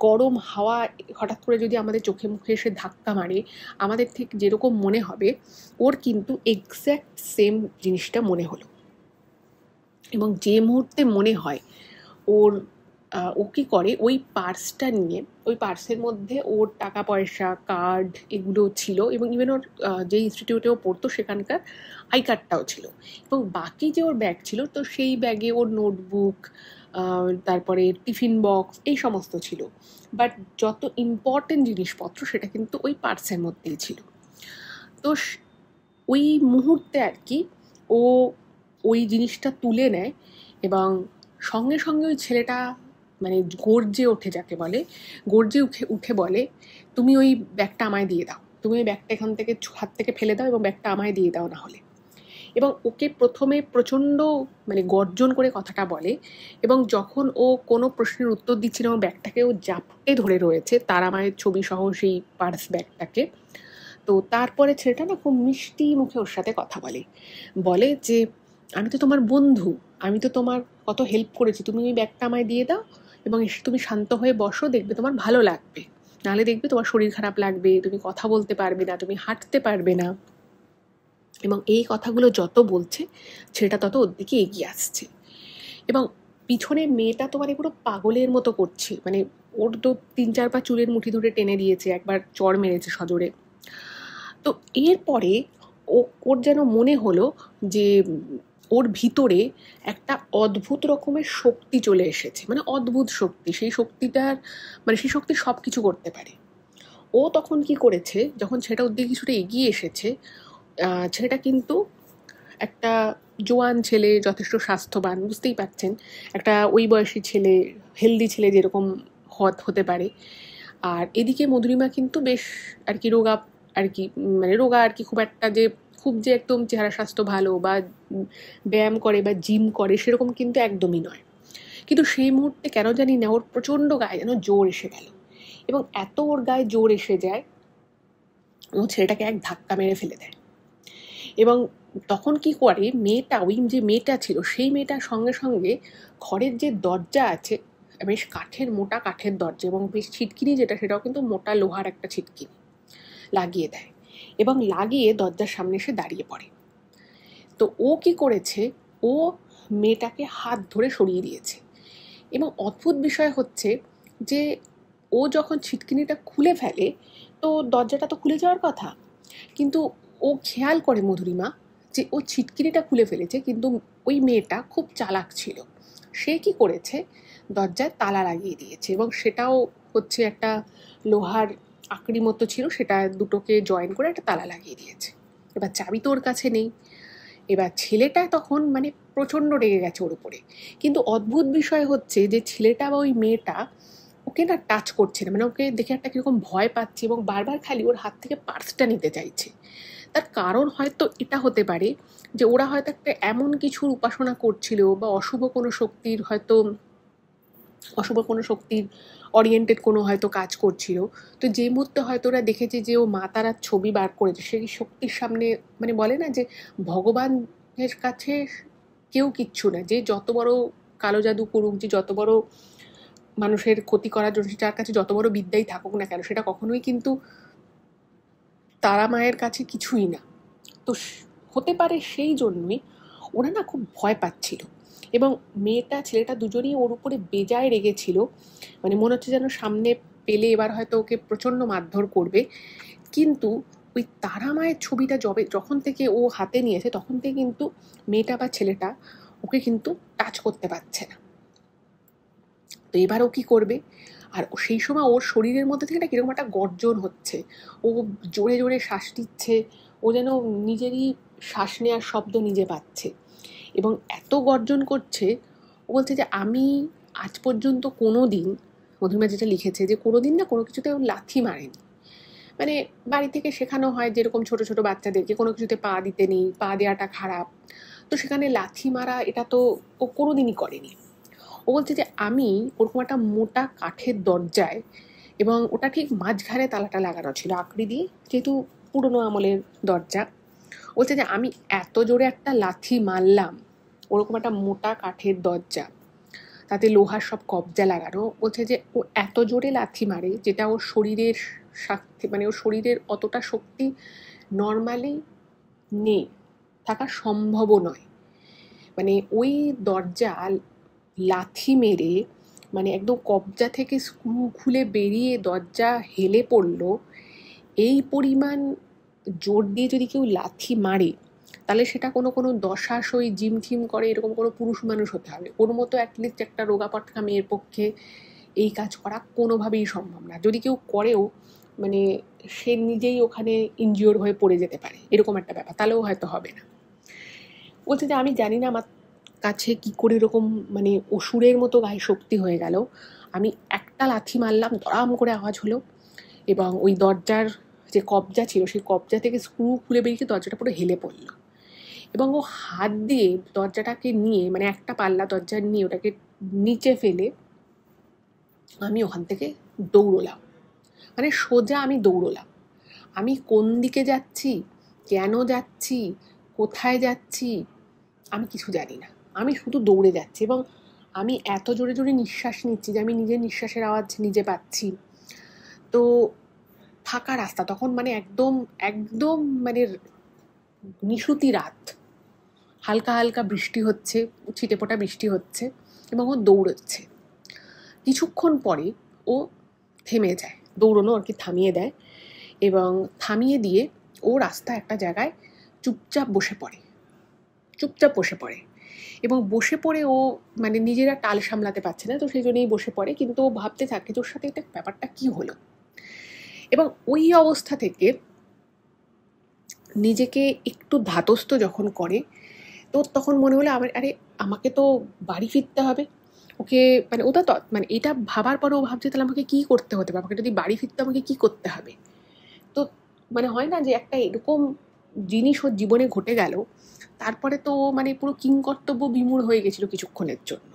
Speaker 1: গরম হাওয়া হঠাৎ করে যদি আমাদের চোখে মুখে এসে ধাক্কা মারে, আমাদের ঠিক যেরকম মনে হবে, ওর কিন্তু এক্স্যাক্ট সেম জিনিসটা মনে হলো। এবং যে মুহূর্তে মনে হয়, ওর ও কী করে, ওই পার্সটা নিয়ে, ওই পার্সের মধ্যে ওর টাকা পয়সা, কার্ড এগুলো ছিল, এবং ইভেন ওর যে ইনস্টিটিউটেও পড়তো সেখানকার আই কার্ডটাও ছিল। এবং বাকি যে ওর ব্যাগ ছিল, তো সেই ব্যাগে ওর নোটবুক, তারপরে টিফিন বক্স, এই সমস্ত ছিল। বাট যত ইম্পর্টেন্ট জিনিসপত্র সেটা কিন্তু ওই পার্সের মধ্যেই ছিল। তো ওই মুহূর্তে আর কি ও ওই জিনিসটা তুলে নেয়, এবং সঙ্গে সঙ্গে ওই ছেলেটা মানে গর্জে ওঠে, যাকে বলে গর্জে উঠে বলে, তুমি ওই ব্যাগটা আমায় দিয়ে দাও, তুমি ওই ব্যাগটা এখান থেকে হাত থেকে ফেলে দাও এবং ব্যাগটা আমায় দিয়ে দাও না হলে। এবং ওকে প্রথমে প্রচণ্ড মানে গর্জন করে কথাটা বলে, এবং যখন ও কোনো প্রশ্নের উত্তর দিচ্ছিল এবং ব্যাগটাকে ও জাপটে ধরে রয়েছে তারা মায়ের ছবি সহ সেই পার্স ব্যাগটাকে, তো তারপরে ছেলেটা না খুব মিষ্টি মুখে ওর সাথে কথা বলে যে আমি তো তোমার বন্ধু, আমি তো তোমার কত হেল্প করেছি, তুমি ওই ব্যাগটা আমায় দিয়ে দাও এবং এসে তুমি শান্ত হয়ে বসো, দেখবে তোমার ভালো লাগবে, নাহলে দেখবে তোমার শরীর খারাপ লাগবে, তুমি কথা বলতে পারবে না, তুমি হাঁটতে পারবে না। এবং এই কথাগুলো যত বলছে, ছেলেটা তত ওর দিকে এগিয়ে আসছে, এবং পিছনে মেয়েটা তো মানে পুরো পাগলের মতো করছে, মানে ওর তো 3-4 পা চুলের মুঠি ধরে টেনে দিয়েছে, একবার চড় মেরেছে সজোরে। তো এরপরে ওর যেন মনে হলো যে ওর ভিতরে একটা অদ্ভুত রকমের শক্তি চলে এসেছে, মানে অদ্ভুত শক্তি। সেই শক্তিটার মানে সেই শক্তি সব কিছু করতে পারে। ও তখন কি করেছে, যখন সেটা ওর দিকে কিছুটা এগিয়ে এসেছে, ছেলেটা কিন্তু একটা জোয়ান ছেলে, যথেষ্ট স্বাস্থ্যবান, বুঝতেই পারছেন একটা ওই বয়সী ছেলে, হেলদি ছেলে যেরকম হতে পারে। আর এদিকে মধুরিমা কিন্তু বেশ আর কি রোগা, আর কি মানে রোগা আর কি, খুব একটা যে খুব যে একদম চেহারা স্বাস্থ্য ভালো বা ব্যায়াম করে বা জিম করে সেরকম কিন্তু একদমই নয়। কিন্তু সেই মুহূর্তে কেন জানি না ওর প্রচণ্ড গায়ে যেন জোর এসে গেল, এবং এত ওর গায়ে জোর এসে যায় ও ছেলেটাকে এক ধাক্কা মেরে ফেলে দেয়। এবং তখন কি করে মেয়েটা, ওই যে মেয়েটা ছিল সেই মেয়েটার সঙ্গে সঙ্গে ঘরের যে দরজা আছে, বেশ কাঠের, মোটা কাঠের দরজা, এবং বেশ ছিটকিনি যেটা সেটাও কিন্তু মোটা লোহার একটা ছিটকিনি লাগিয়ে দেয়, এবং লাগিয়ে দরজার সামনে এসে দাঁড়িয়ে পড়ে। তো ও কি করেছে, ও মেয়েটাকে হাত ধরে সরিয়ে দিয়েছে। এবং অদ্ভুত বিষয় হচ্ছে যে ও যখন ছিটকিনিটা খুলে ফেলে তো দরজাটা তো খুলে যাওয়ার কথা, কিন্তু ও খেয়াল করে মধুরিমা যে ও ছিটকিনিটা খুলে ফেলেছে, কিন্তু ওই মেয়েটা খুব চালাক ছিল। সে কি করেছে, দরজায় তালা লাগিয়ে দিয়েছে, এবং সেটাও হচ্ছে একটা লোহার আকড়ি মতো ছিল, সেটা দুটোকে জয়েন করে একটা তালা লাগিয়ে দিয়েছে। এবার চাবি তো ওর কাছে নেই। এবার ছেলেটা তখন মানে প্রচণ্ড রেগে গেছে ওর উপরে। কিন্তু অদ্ভুত বিষয় হচ্ছে যে ছেলেটা বা ওই মেয়েটা ওকে না টাচ করছে না, মানে ওকে দেখে একটা কীরকম ভয় পাচ্ছে, এবং বারবার খালি ওর হাত থেকে পার্সটা নিতে চাইছে। তার কারণ হয়তো এটা হতে পারে যে ওরা হয়তো একটা এমন কিছুর উপাসনা করছিল, বা অশুভ কোনো শক্তির ওরিয়েন্টেড কোনো হয়তো কাজ করছিল। তো যে মুহূর্তে হয়তো ওরা দেখেছে যে ও মা তারার ছবি বার করেছে, সেই শক্তির সামনে মানে বলে না যে ভগবানের কাছে কেউ কিচ্ছু না, যে যত বড় কালো জাদু করুক, যে যত বড় মানুষের ক্ষতি করার জন্য যার কাছে যত বড় বিদ্যাই থাকুক না কেন, সেটা কখনোই কিন্তু তারা মায়ের কাছে কিছুই না। তো হতে পারে সেই জন্যই ওরা না খুব ভয় পাচ্ছিল, এবং মেয়েটা ছেলেটা দুজনেই ওর উপরে বেজায় রেগেছিল। মানে মনে হচ্ছে যেন সামনে পেলে এবার হয়তো ওকে প্রচণ্ড মারধর করবে। কিন্তু ওই তারা মায়ের ছবিটা যখন থেকে ও হাতে নিয়েছে তখন থেকে কিন্তু মেয়েটা বা ছেলেটা ওকে কিন্তু টাচ করতে পারছে না। তো এবার ও কী করবে, আর সেই সময় ওর শরীরের মধ্যে থেকে না কীরকম একটা গর্জন হচ্ছে, ও জোরে জোরে শ্বাস নিচ্ছে, ও যেন নিজেরই শ্বাস নেওয়ার শব্দ নিজে পাচ্ছে, এবং এত গর্জন করছে। ও বলছে যে আমি আজ পর্যন্ত কোনো দিন, মধুরিমা যেটা লিখেছে যে কোনো দিন না কোনো কিছুতে ও লাথি মারেনি। মানে বাড়ি থেকে শেখানো হয় যেরকম ছোট ছোট বাচ্চাদেরকে কোনো কিছুতে পা দিতে নেই, পা দেওয়াটা খারাপ, তো সেখানে লাথি মারা এটা তো ও কোনোদিনই করেনি। ও বলছে যে আমি ওরকম একটা মোটা কাঠের দরজায়, এবং ওটা ঠিক মাঝখানে তালাটা লাগানো ছিল আকড়ি দিয়ে, যেহেতু পুরোনো আমলের দরজা, বলছে যে আমি এত জোরে একটা লাথি মারলাম, ওরকম একটা মোটা কাঠের দরজা, তাতে লোহার সব কবজা লাগানো। বলছে যে ও এত জোরে লাথি মারে যেটা ওর শরীরের সাথে, মানে ওর শরীরের অতটা শক্তি নর্মালি নেই, থাকা সম্ভবও নয়। মানে ওই দরজা লাথি মেরে মানে একদম কবজা থেকে স্ক্রু খুলে বেরিয়ে দরজা হেলে পড়লো। এই পরিমাণ জোর দিয়ে যদি কেউ লাথি মারে তাহলে সেটা কোনো দশাসই জিম টিম করে এরকম কোনো পুরুষ মানুষ হতে হবে। ওর মতো অ্যাটলিস্ট একটা রোগাপটকা মেয়ের পক্ষে এই কাজ করা কোনোভাবেই সম্ভব না। যদি কেউ করেও মানে সে নিজেই ওখানে ইনজিওর হয়ে পড়ে যেতে পারে, এরকম একটা ব্যাপার, তাহলেও হয়তো হবে না। বলছে যে আমি জানি না আমার কাছে কি করে এরকম মানে অসুরের মতো গায়ে শক্তি হয়ে গেল। আমি একটা লাথি মারলাম, দড়াম করে আওয়াজ হলো, এবং ওই দরজার যে কবজা ছিল সেই কবজা থেকে স্ক্রু খুলে বেরিয়ে দরজাটা পুরো হেলে পড়লো, এবং ও হাত দিয়ে দরজাটাকে নিয়ে মানে একটা পাল্লা দরজা নিয়ে ওটাকে নিচে ফেলে আমি ওখান থেকে দৌড়লাম। মানে সোজা আমি দৌড়লাম। আমি কোন দিকে যাচ্ছি, কেন যাচ্ছি, কোথায় যাচ্ছি আমি কিছু জানি না, আমি শুধু দৌড়ে যাচ্ছি, এবং আমি এত জোরে জোরে নিঃশ্বাস নিচ্ছি যে আমি নিজের নিঃশ্বাসের আওয়াজ নিজে পাচ্ছি। তো ফাঁকা রাস্তা তখন, মানে একদম একদম মানে নিশুতি রাত, হালকা হালকা বৃষ্টি হচ্ছে, ছিটেফোঁটা বৃষ্টি হচ্ছে, এবং ও দৌড়চ্ছে। কিছুক্ষণ পরে ও থেমে যায়, দৌড়নো আর কি থামিয়ে দেয়, এবং থামিয়ে দিয়ে ও রাস্তা একটা জায়গায় চুপচাপ বসে পড়ে এবং বসে পড়ে ও মানে নিজেরা টাল সামলাতে পারছে না, তো সেই জন্যই বসে পড়ে। কিন্তু ও ভাবতে থাকে তোর সাথে এটা ব্যাপারটা কি হলো। এবং ওই অবস্থা থেকে নিজেকে একটু ধাতস্থ যখন করে, তো তখন মনে হলো আরে আমাকে তো বাড়ি ফিরতে হবে। ওকে মানে ওটা তো মানে এটা ভাবার পরে ও ভাবছে তাহলে আমাকে কী করতে হতে হবে, আমাকে যদি বাড়ি ফিরতে আমাকে কী করতে হবে। তো মানে হয় না যে একটা এরকম জিনিস ওর জীবনে ঘটে গেল, তারপরে তো মানে পুরো কিংকর্তব্য বিমূঢ় হয়ে গেছিলো কিছুক্ষণের জন্য।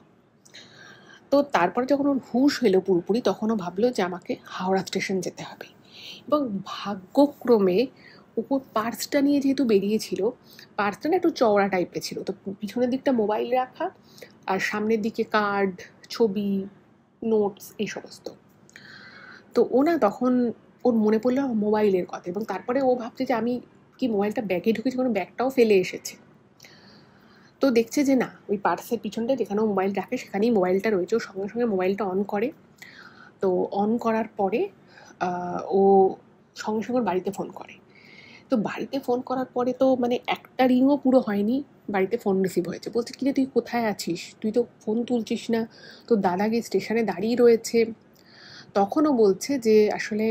Speaker 1: তো তারপরে যখন ওর হুঁশ হলো পুরোপুরি, তখনও ভাবলো যে আমাকে হাওড়া স্টেশন যেতে হবে। এবং ভাগ্যক্রমে ও পার্সটা নিয়ে যেহেতু বেরিয়েছিল, পার্সটা না একটু চওড়া টাইপের ছিল, তো পিছনের দিকটা মোবাইল রাখা আর সামনের দিকে কার্ড, ছবি, নোটস এই সমস্ত। তো ও না তখন ওর মনে পড়লো মোবাইলের কথা, এবং তারপরে ও ভাবছে যে আমি কি মোবাইলটা ব্যাগে ঢুকেছি, কোনো ব্যাগটাও ফেলে এসেছে। তো দেখছে যে না, ওই পার্সের পিছনটা যেখানে মোবাইল রাখে সেখানেই মোবাইলটা রয়েছে। ও সঙ্গে সঙ্গে মোবাইলটা অন করে। তো অন করার পরে ও সঙ্গে সঙ্গে বাড়িতে ফোন করে। তো বাড়িতে ফোন করার পরে তো মানে একটা রিংও পুরো হয়নি, বাড়িতে ফোন রিসিভ হয়েছে। বলছে কিরে তুই কোথায় আছিস, তুই তো ফোন তুলছিস না, তো দাদা গিয়ে স্টেশনে দাঁড়িয়ে রয়েছে। তখনও বলছে যে আসলে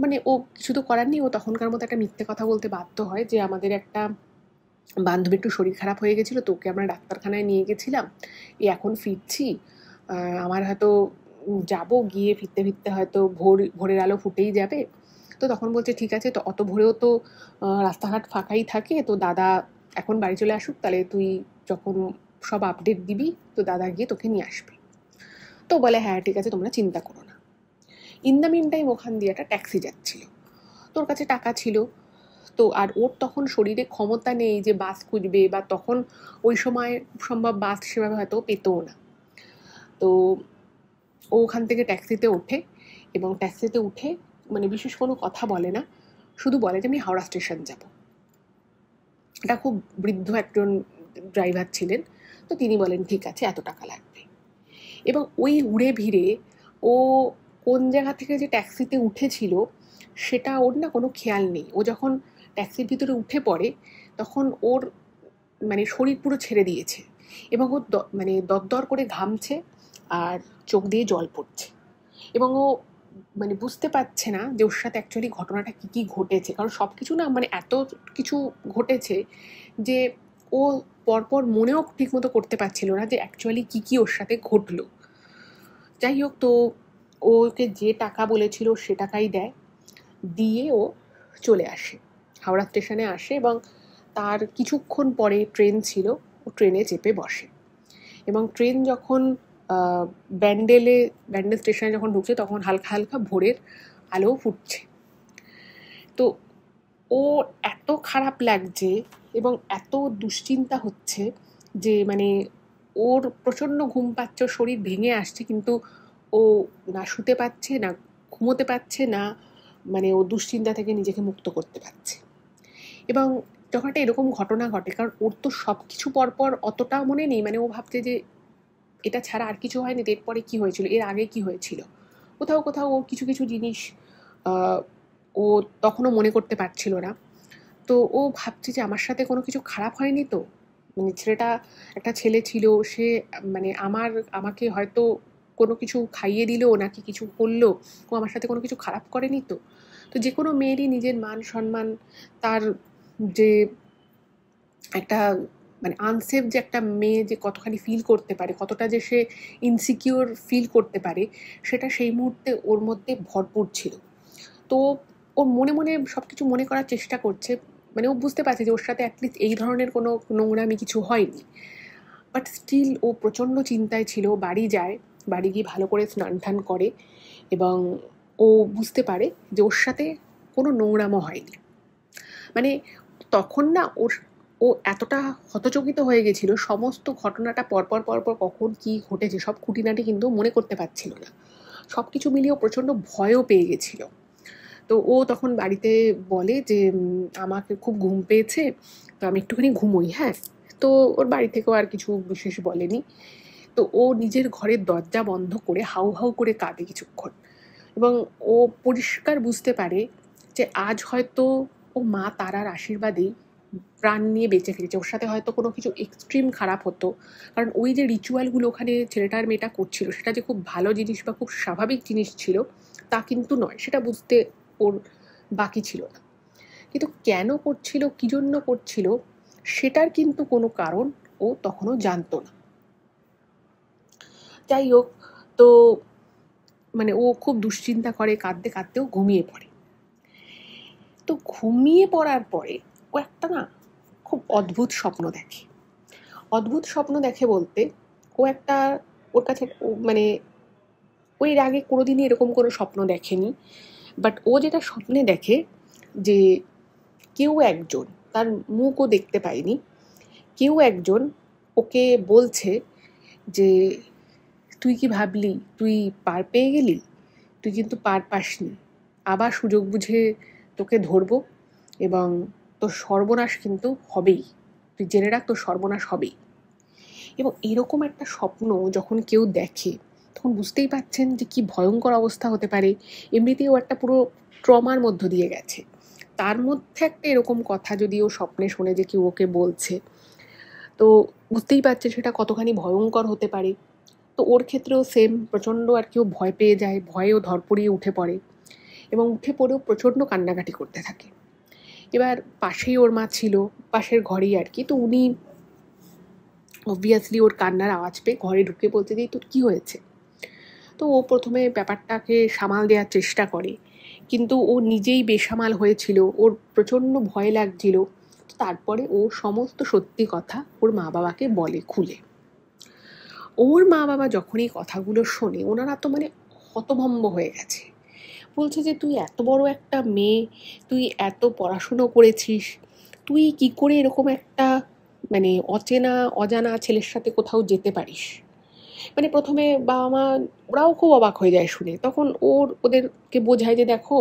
Speaker 1: মানে ও কিছু তো করার নেই, ও তখনকার মতো একটা মিথ্যে কথা বলতে বাধ্য হয় যে আমাদের একটা বান্ধবী একটু শরীর খারাপ হয়ে গেছিলো, তোকে আমরা ডাক্তারখানায় নিয়ে গেছিলাম, এখন ফিরছি, আমার হয়তো যাবো, গিয়ে ফিরতে ফিরতে হয়তো ভোরের আলো ফুটেই যাবে। তো তখন বলছে ঠিক আছে, তো অত ভোরেও তো রাস্তাঘাট ফাঁকাই থাকে, তো দাদা এখন বাড়ি চলে আসুক, তাহলে তুই যখন সব আপডেট দিবি তো দাদা গিয়ে তোকে নিয়ে আসবে। তো বলে হ্যাঁ ঠিক আছে, তোমরা চিন্তা করো না। ইন দ্য মিন টাইম ওখান দিয়ে একটা ট্যাক্সি যাচ্ছিল, তোর কাছে টাকা ছিল, তো আর ওর তখন শরীরে ক্ষমতা নেই যে বাস খুঁজবে, বা তখন ওই সময় সম্ভব বাস সেভাবে হয়তো পেতও না। তো ও ওখান থেকে ট্যাক্সিতে ওঠে, এবং ট্যাক্সিতে উঠে মানে বিশেষ কোনো কথা বলে না, শুধু বলে যে আমি হাওড়া স্টেশন যাব। এটা খুব বৃদ্ধ একজন ড্রাইভার ছিলেন, তো তিনি বলেন ঠিক আছে এত টাকা লাগবে। এবং ওই উড়ে ভিড়ে ও কোন জায়গা থেকে যে ট্যাক্সিতে উঠেছিল সেটা ওর না কোনো খেয়াল নেই। ও যখন ট্যাক্সির ভিতরে উঠে পড়ে তখন ওর মানে শরীর পুরো ছেড়ে দিয়েছে, এবং ও মানে দরদর করে ঘামছে আর চোখ দিয়ে জল পড়ছে, এবং ও মানে বুঝতে পারছে না যে ওর সাথে অ্যাকচুয়ালি ঘটনাটা কী কী ঘটেছে, কারণ সব কিছু না মানে এত কিছু ঘটেছে যে ও পরপর মনেও ঠিকমতো করতে পারছিল না যে অ্যাকচুয়ালি কী কী ওর সাথে ঘটলো। যাই হোক, তো ওকে যে টাকা বলেছিল সে টাকাই দেয়, দিয়ে ও চলে আসে, হাওড়া স্টেশনে আসে, এবং তার কিছুক্ষণ পরে ট্রেন ছিল, ও ট্রেনে চেপে বসে। এবং ট্রেন যখন ব্যান্ডেল স্টেশনে যখন ঢুকছে তখন হালকা হালকা ভোরের আলো ফুটছে। তো ও এত খারাপ লাগছে এবং এত দুশ্চিন্তা হচ্ছে যে মানে ওর প্রচণ্ড ঘুম পাচ্ছে, ওর শরীর ভেঙে আসছে, কিন্তু ও না শুতে পারছে না ঘুমোতে পারছে না, মানে ও দুশ্চিন্তা থেকে নিজেকে মুক্ত করতে পারছে। এবং যখন একটা এরকম ঘটনা ঘটে, কারণ ওর তো সব কিছু পরপর অতটা মনে নেই, মানে ও ভাবছে যে এটা ছাড়া আর কিছু হয়নি, এরপরে কী হয়েছিল, এর আগে কী হয়েছিল, কোথাও কোথাও ওর কিছু কিছু জিনিস ও তখনও মনে করতে পারছিল না। তো ও ভাবছে যে আমার সাথে কোনো কিছু খারাপ হয়নি তো, মানে ছেলেটা একটা ছেলে ছিল, সে মানে আমাকে হয়তো কোনো কিছু খাইয়ে দিল নাকি কিছু করলো, ও আমার সাথে কোনো কিছু খারাপ করেনি তো। তো যে কোনো মেয়েরই নিজের মান সম্মান, তার যে একটা মানে আনসেফ যে একটা মেয়ে যে কতখানি ফিল করতে পারে, কতটা যে সে ইনসিকিউর ফিল করতে পারে, সেটা সেই মুহূর্তে ওর মধ্যে ভরপুর ছিল। তো ও মনে মনে সব কিছু মনে করার চেষ্টা করছে, মানে ও বুঝতে পারছে যে ওর সাথে অ্যাটলিস্ট এই ধরনের কোনো নোংরামি কিছু হয়নি, বাট স্টিল ও প্রচণ্ড চিন্তায় ছিল। বাড়ি যায়, বাড়ি গিয়ে ভালো করে স্নান টান করে, এবং ও বুঝতে পারে যে ওর সাথে কোনো নোংরামো হয়নি। মানে তখন না ও এতটা হতচকিত হয়ে গেছিল, সমস্ত ঘটনাটা পরপর পরপর কখন কী ঘটেছে সব খুঁটিনাটি কিন্তু মনে করতে পারছিল না। সব কিছু মিলিয়ে প্রচণ্ড ভয়ও পেয়ে গেছিল। তো ও তখন বাড়িতে বলে যে আমাকে খুব ঘুম পেয়েছে, তো আমি একটুখানি ঘুমোই, হ্যাঁ। তো ওর বাড়ি থেকেও আর কিছু বিশেষ বলেনি। তো ও নিজের ঘরের দরজা বন্ধ করে হাউ হাউ করে কাঁদে কিছুক্ষণ, এবং ও পরিষ্কার বুঝতে পারে যে আজ হয়তো ও মা তারার আশীর্বাদেই প্রাণ নিয়ে বেঁচে ফিরেছে। ওর সাথে হয়তো কোনো কিছু এক্সট্রিম খারাপ হতো, কারণ ওই যে রিচুয়ালগুলো ওখানে ছেলেটা আর মেয়েটা করছিল সেটা যে খুব ভালো জিনিস বা খুব স্বাভাবিক জিনিস ছিল তা কিন্তু নয়, সেটা বুঝতে ওর বাকি ছিল না। কিন্তু কেন করছিল, কী জন্য করছিল, সেটার কিন্তু কোনো কারণ ও তখনও জানতো না। যাই হোক, তো মানে ও খুব দুশ্চিন্তা করে, কাঁদতে কাঁদতেও ঘুমিয়ে পড়ে। তো ঘুমিয়ে পড়ার পরে ও একটা না খুব অদ্ভুত স্বপ্ন দেখে। অদ্ভুত স্বপ্ন দেখে বলতে, ও একটা ওর কাছে মানে ও এর আগে কোনোদিনই এরকম কোনো স্বপ্ন দেখেনি, বাট ও যেটা স্বপ্নে দেখে যে কেউ একজন, তার মুখ ও দেখতে পায়নি, কেউ একজন ওকে বলছে যে তুই কি ভাবলি তুই পার পেয়ে গেলি, তুই কিন্তু পার পাসনি, আবার সুযোগ বুঝে তোকে ধরবো এবং তোর সর্বনাশ কিন্তু হবেই, তুই জেনে রাখ তোর সর্বনাশ হবেই। এবং এরকম একটা স্বপ্ন যখন কেউ দেখে তখন বুঝতেই পারছেন যে কি ভয়ঙ্কর অবস্থা হতে পারে। এমনিতেও একটা পুরো ট্রমার মধ্য দিয়ে গেছে, তার মধ্যে একটা এরকম কথা যদি ও স্বপ্নে শোনে যে কেউ ওকে বলছে, তো বুঝতেই পারছে সেটা কতখানি ভয়ঙ্কর হতে পারে। তো ওর ক্ষেত্রেও সেম, প্রচণ্ড আর কেউ ভয় পেয়ে যায়, ভয়েও ধরপড়িয়ে উঠে পড়ে এবং উঠে পড়েও প্রচণ্ড কান্নাকাটি করতে থাকে। এবার পাশেই ওর মা ছিল, পাশের ঘরেই আর কি, তো উনি অবভিয়াসলি ওর কান্নার আওয়াজ পেয়ে ঘরে ঢুকে বলতে যে তোর কী হয়েছে। তো ও প্রথমে ব্যাপারটাকে সামাল দেওয়ার চেষ্টা করে, কিন্তু ও নিজেই বেসামাল হয়েছিল, ওর প্রচণ্ড ভয় লাগছিল। তারপরে ও সমস্ত সত্যি কথা ওর মা বাবাকে বলে খুলে। ওর মা বাবা যখন এই কথাগুলো শোনে ওনারা তো মানে হতভম্ব হয়ে গেছে। বলছে যে তুই এত বড় একটা মেয়ে, তুই এত পড়াশুনো করেছিস, তুই কি করে এরকম একটা মানে অজানা ছেলের সাথে কোথাও যেতে পারিস। মানে প্রথমে বাবা মা ওরাও খুব অবাক হয়ে যায় শুনে, তখন ওদেরকে বোঝায় যে দেখো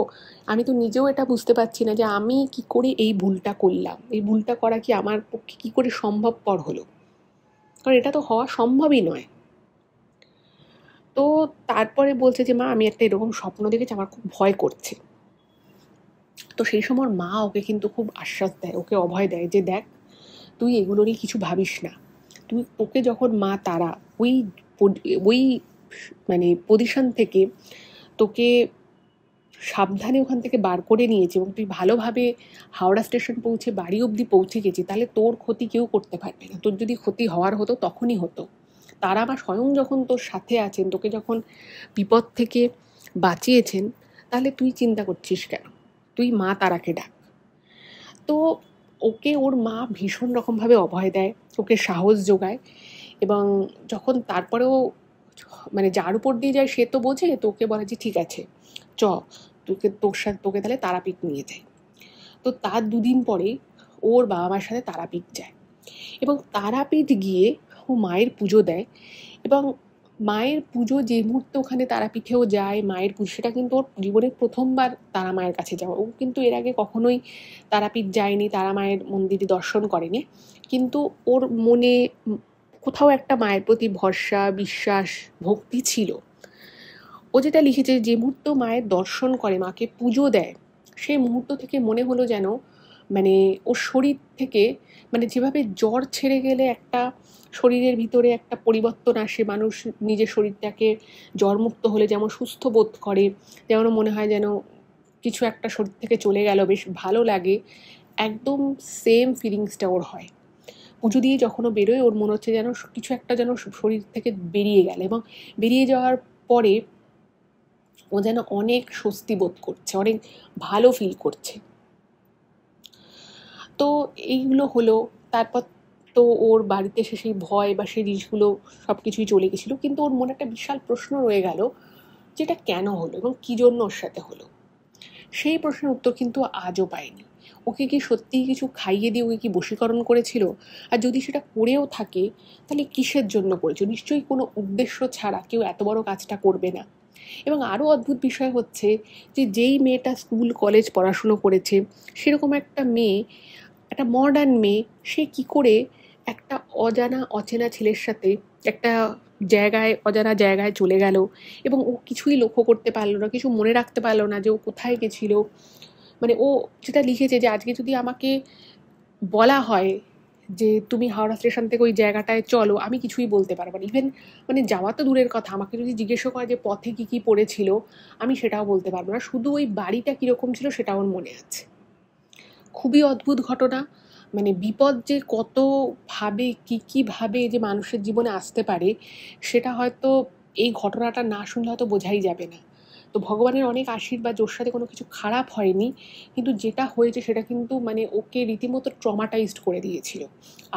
Speaker 1: আমি তো নিজেও এটা বুঝতে পারছি না যে আমি কি করে এই ভুলটা করলাম, এই ভুলটা করা কি আমার পক্ষে কী করে সম্ভবপর হলো, কারণ এটা তো হওয়া সম্ভবই নয়। তো তারপরে বলছে যে মা আমি একটা এরকম স্বপ্ন দেখেছি, আমার খুব ভয় করছে। তো সেই সময় মা ওকে কিন্তু খুব আশ্বাস দেয়, ওকে অভয় দেয় যে দেখ তুই এগুলো নিয়ে কিছু ভাবিস না, তোকে যখন মা তারা ওই ওই মানে পজিশন থেকে তোকে সাবধানে ওখান থেকে বার করে নিয়েছে এবং তুই ভালোভাবে হাওড়া স্টেশন পৌঁছে বাড়ি অবধি পৌঁছে গেছি, তাহলে তোর ক্ষতি কেউ করতে পারবে না। তোর যদি ক্ষতি হওয়ার হতো তখনই হতো, তারা বা স্বয়ং যখন তোর সাথে আছেন, তোকে যখন বিপদ থেকে বাঁচিয়েছেন, তাহলে তুই চিন্তা করছিস কেন, তুই মা তারাকে ডাক। তো ওকে ওর মা ভীষণ রকমভাবে অভয় দেয়, ওকে সাহস যোগায় এবং যখন তারপরেও মানে যার উপর দিয়ে যায় সে তো বোঝে, তো ওকে বলে যে ঠিক আছে চ তোকে তাহলে তারাপীঠ নিয়ে যায়। তো তার দুদিন পরে ওর বাবা মার সাথে তারাপীঠ যায় এবং তারাপীঠ গিয়ে ও মায়ের পুজো দেয় এবং মায়ের পুজো যে মুহূর্তে ওখানে তারাপীঠেও যায়, মায়ের পুজো, সেটা কিন্তু ওর জীবনের প্রথমবার তারা মায়ের কাছে যাওয়া। ও কিন্তু এর আগে কখনোই তারাপীঠ যায়নি, তারা মায়ের মন্দিরে দর্শন করেনি, কিন্তু ওর মনে কোথাও একটা মায়ের প্রতি ভরসা, বিশ্বাস, ভক্তি ছিল। ও যেটা লিখেছে, যে মুহূর্ত মায়ের দর্শন করে, মাকে পুজো দেয়, সেই মুহূর্ত থেকে মনে হলো যেন মানে ওর শরীর থেকে মানে যেভাবে জ্বর ছেড়ে গেলে একটা শরীরের ভিতরে একটা পরিবর্তন আসে, মানুষ নিজের শরীরটাকে জ্বরমুক্ত হলে যেমন সুস্থ বোধ করে, যেমন মনে হয় যেন কিছু একটা শরীর থেকে চলে গেল, বেশ ভালো লাগে, একদম সেম ফিলিংসটা ওর হয়। পুজো দিয়ে যখন ও বেরোয় ওর মনে হচ্ছে যেন কিছু একটা যেন শরীর থেকে বেরিয়ে গেল এবং বেরিয়ে যাওয়ার পরে ও যেন অনেক স্বস্তি বোধ করছে, অনেক ভালো ফিল করছে। তো এইগুলো হলো। তারপর তো ওর বাড়িতে এসে সেই ভয় বা সেই জিনিসগুলো সব কিছুই চলে গেছিলো, কিন্তু ওর মনে একটা বিশাল প্রশ্ন রয়ে গেল, যেটা কেন হলো এবং কী জন্য ওর সাথে হলো। সেই প্রশ্নের উত্তর কিন্তু আজও পায়নি। ওকে কি সত্যিই কিছু খাইয়ে দিয়ে ওকে কি বশীকরণ করেছিল, আর যদি সেটা করেও থাকে তাহলে কিসের জন্য করেছিল, নিশ্চয়ই কোনো উদ্দেশ্য ছাড়া কেউ এত বড় কাজটা করবে না। এবং আরও অদ্ভুত বিষয় হচ্ছে যে যেই মেয়েটা স্কুল কলেজ পড়াশুনো করেছে, সেরকম একটা মেয়ে, একটা মডার্ন মেয়ে, সে কি করে একটা অজানা অচেনা ছেলের সাথে একটা জায়গায়, অজানা জায়গায় চলে গেল এবং ও কিছুই লক্ষ্য করতে পারলো না, কিছু মনে রাখতে পারলো না যে ও কোথায় গেছিল। মানে ও যেটা লিখেছে যে আজকে যদি আমাকে বলা হয় যে তুমি হাওড়া স্টেশন থেকে ওই জায়গাটায় চলো, আমি কিছুই বলতে পারবো না। ইভেন মানে যাওয়া তো দূরের কথা, আমাকে যদি জিজ্ঞেসও করে যে পথে কী কী পড়েছিল, আমি সেটাও বলতে পারবো না। শুধু ওই বাড়িটা কীরকম ছিল সেটা ওর মনে আছে। খুবই অদ্ভুত ঘটনা। মানে বিপদ যে কতভাবে কীভাবে যে মানুষের জীবনে আসতে পারে সেটা হয়তো এই ঘটনাটা না শুনলে হয়তো বোঝাই যাবে না। তো ভগবানের অনেক আশীর্বাদ, ওর সাথে কোনো কিছু খারাপ হয়নি, কিন্তু যেটা হয়েছে সেটা কিন্তু মানে ওকে রীতিমতো ট্রমাটাইজড করে দিয়েছিল।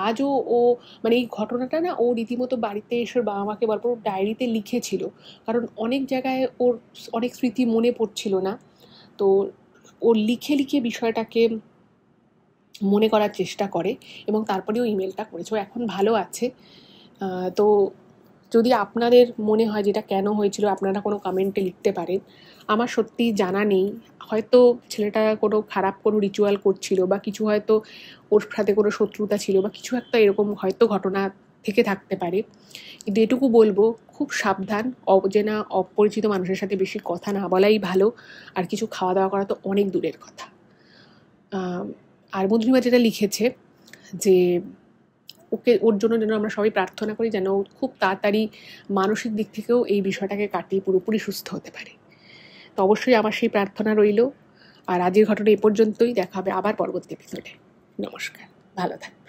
Speaker 1: আজও ও মানে এই ঘটনাটা না ও রীতিমতো বাড়িতে এসে বাবা মাকে বলার পর ডায়েরিতে লিখেছিল, কারণ অনেক জায়গায় ওর অনেক স্মৃতি মনে পড়ছিল না। তো ও লিখে লিখে বিষয়টাকে মনে করার চেষ্টা করে এবং তারপরেও ইমেলটা করেছে। ও এখন ভালো আছে। তো যদি আপনাদের মনে হয় যেটা কেন হয়েছিল, আপনারা কোনো কমেন্টে লিখতে পারেন। আমার সত্যিই জানা নেই, হয়তো ছেলেটা কোনো খারাপ কোনো রিচুয়াল করছিল বা কিছু, হয়তো ওর সাথে কোনো শত্রুতা ছিল বা কিছু একটা এরকম হয়তো ঘটনা থেকে থাকতে পারে। কিন্তু এটুকু বলবো, খুব সাবধান, অচেনা অপরিচিত মানুষের সাথে বেশি কথা না বলাই ভালো। আর কিছু খাওয়া দাওয়া করা তো অনেক দূরের কথা। আর মধুরিমা যেটা লিখেছে যে ওর জন্য যেন আমরা সবাই প্রার্থনা করি যেন ও খুব তাড়াতাড়ি মানসিক দিক থেকেও এই বিষয়টাকে কাটিয়ে পুরোপুরি সুস্থ হতে পারে। তো অবশ্যই আমার সেই প্রার্থনা রইল। আর আজকের ঘটনা এ পর্যন্তই। দেখা হবে আবার পরবর্তী এপিসোডে। নমস্কার, ভালো থাকবেন।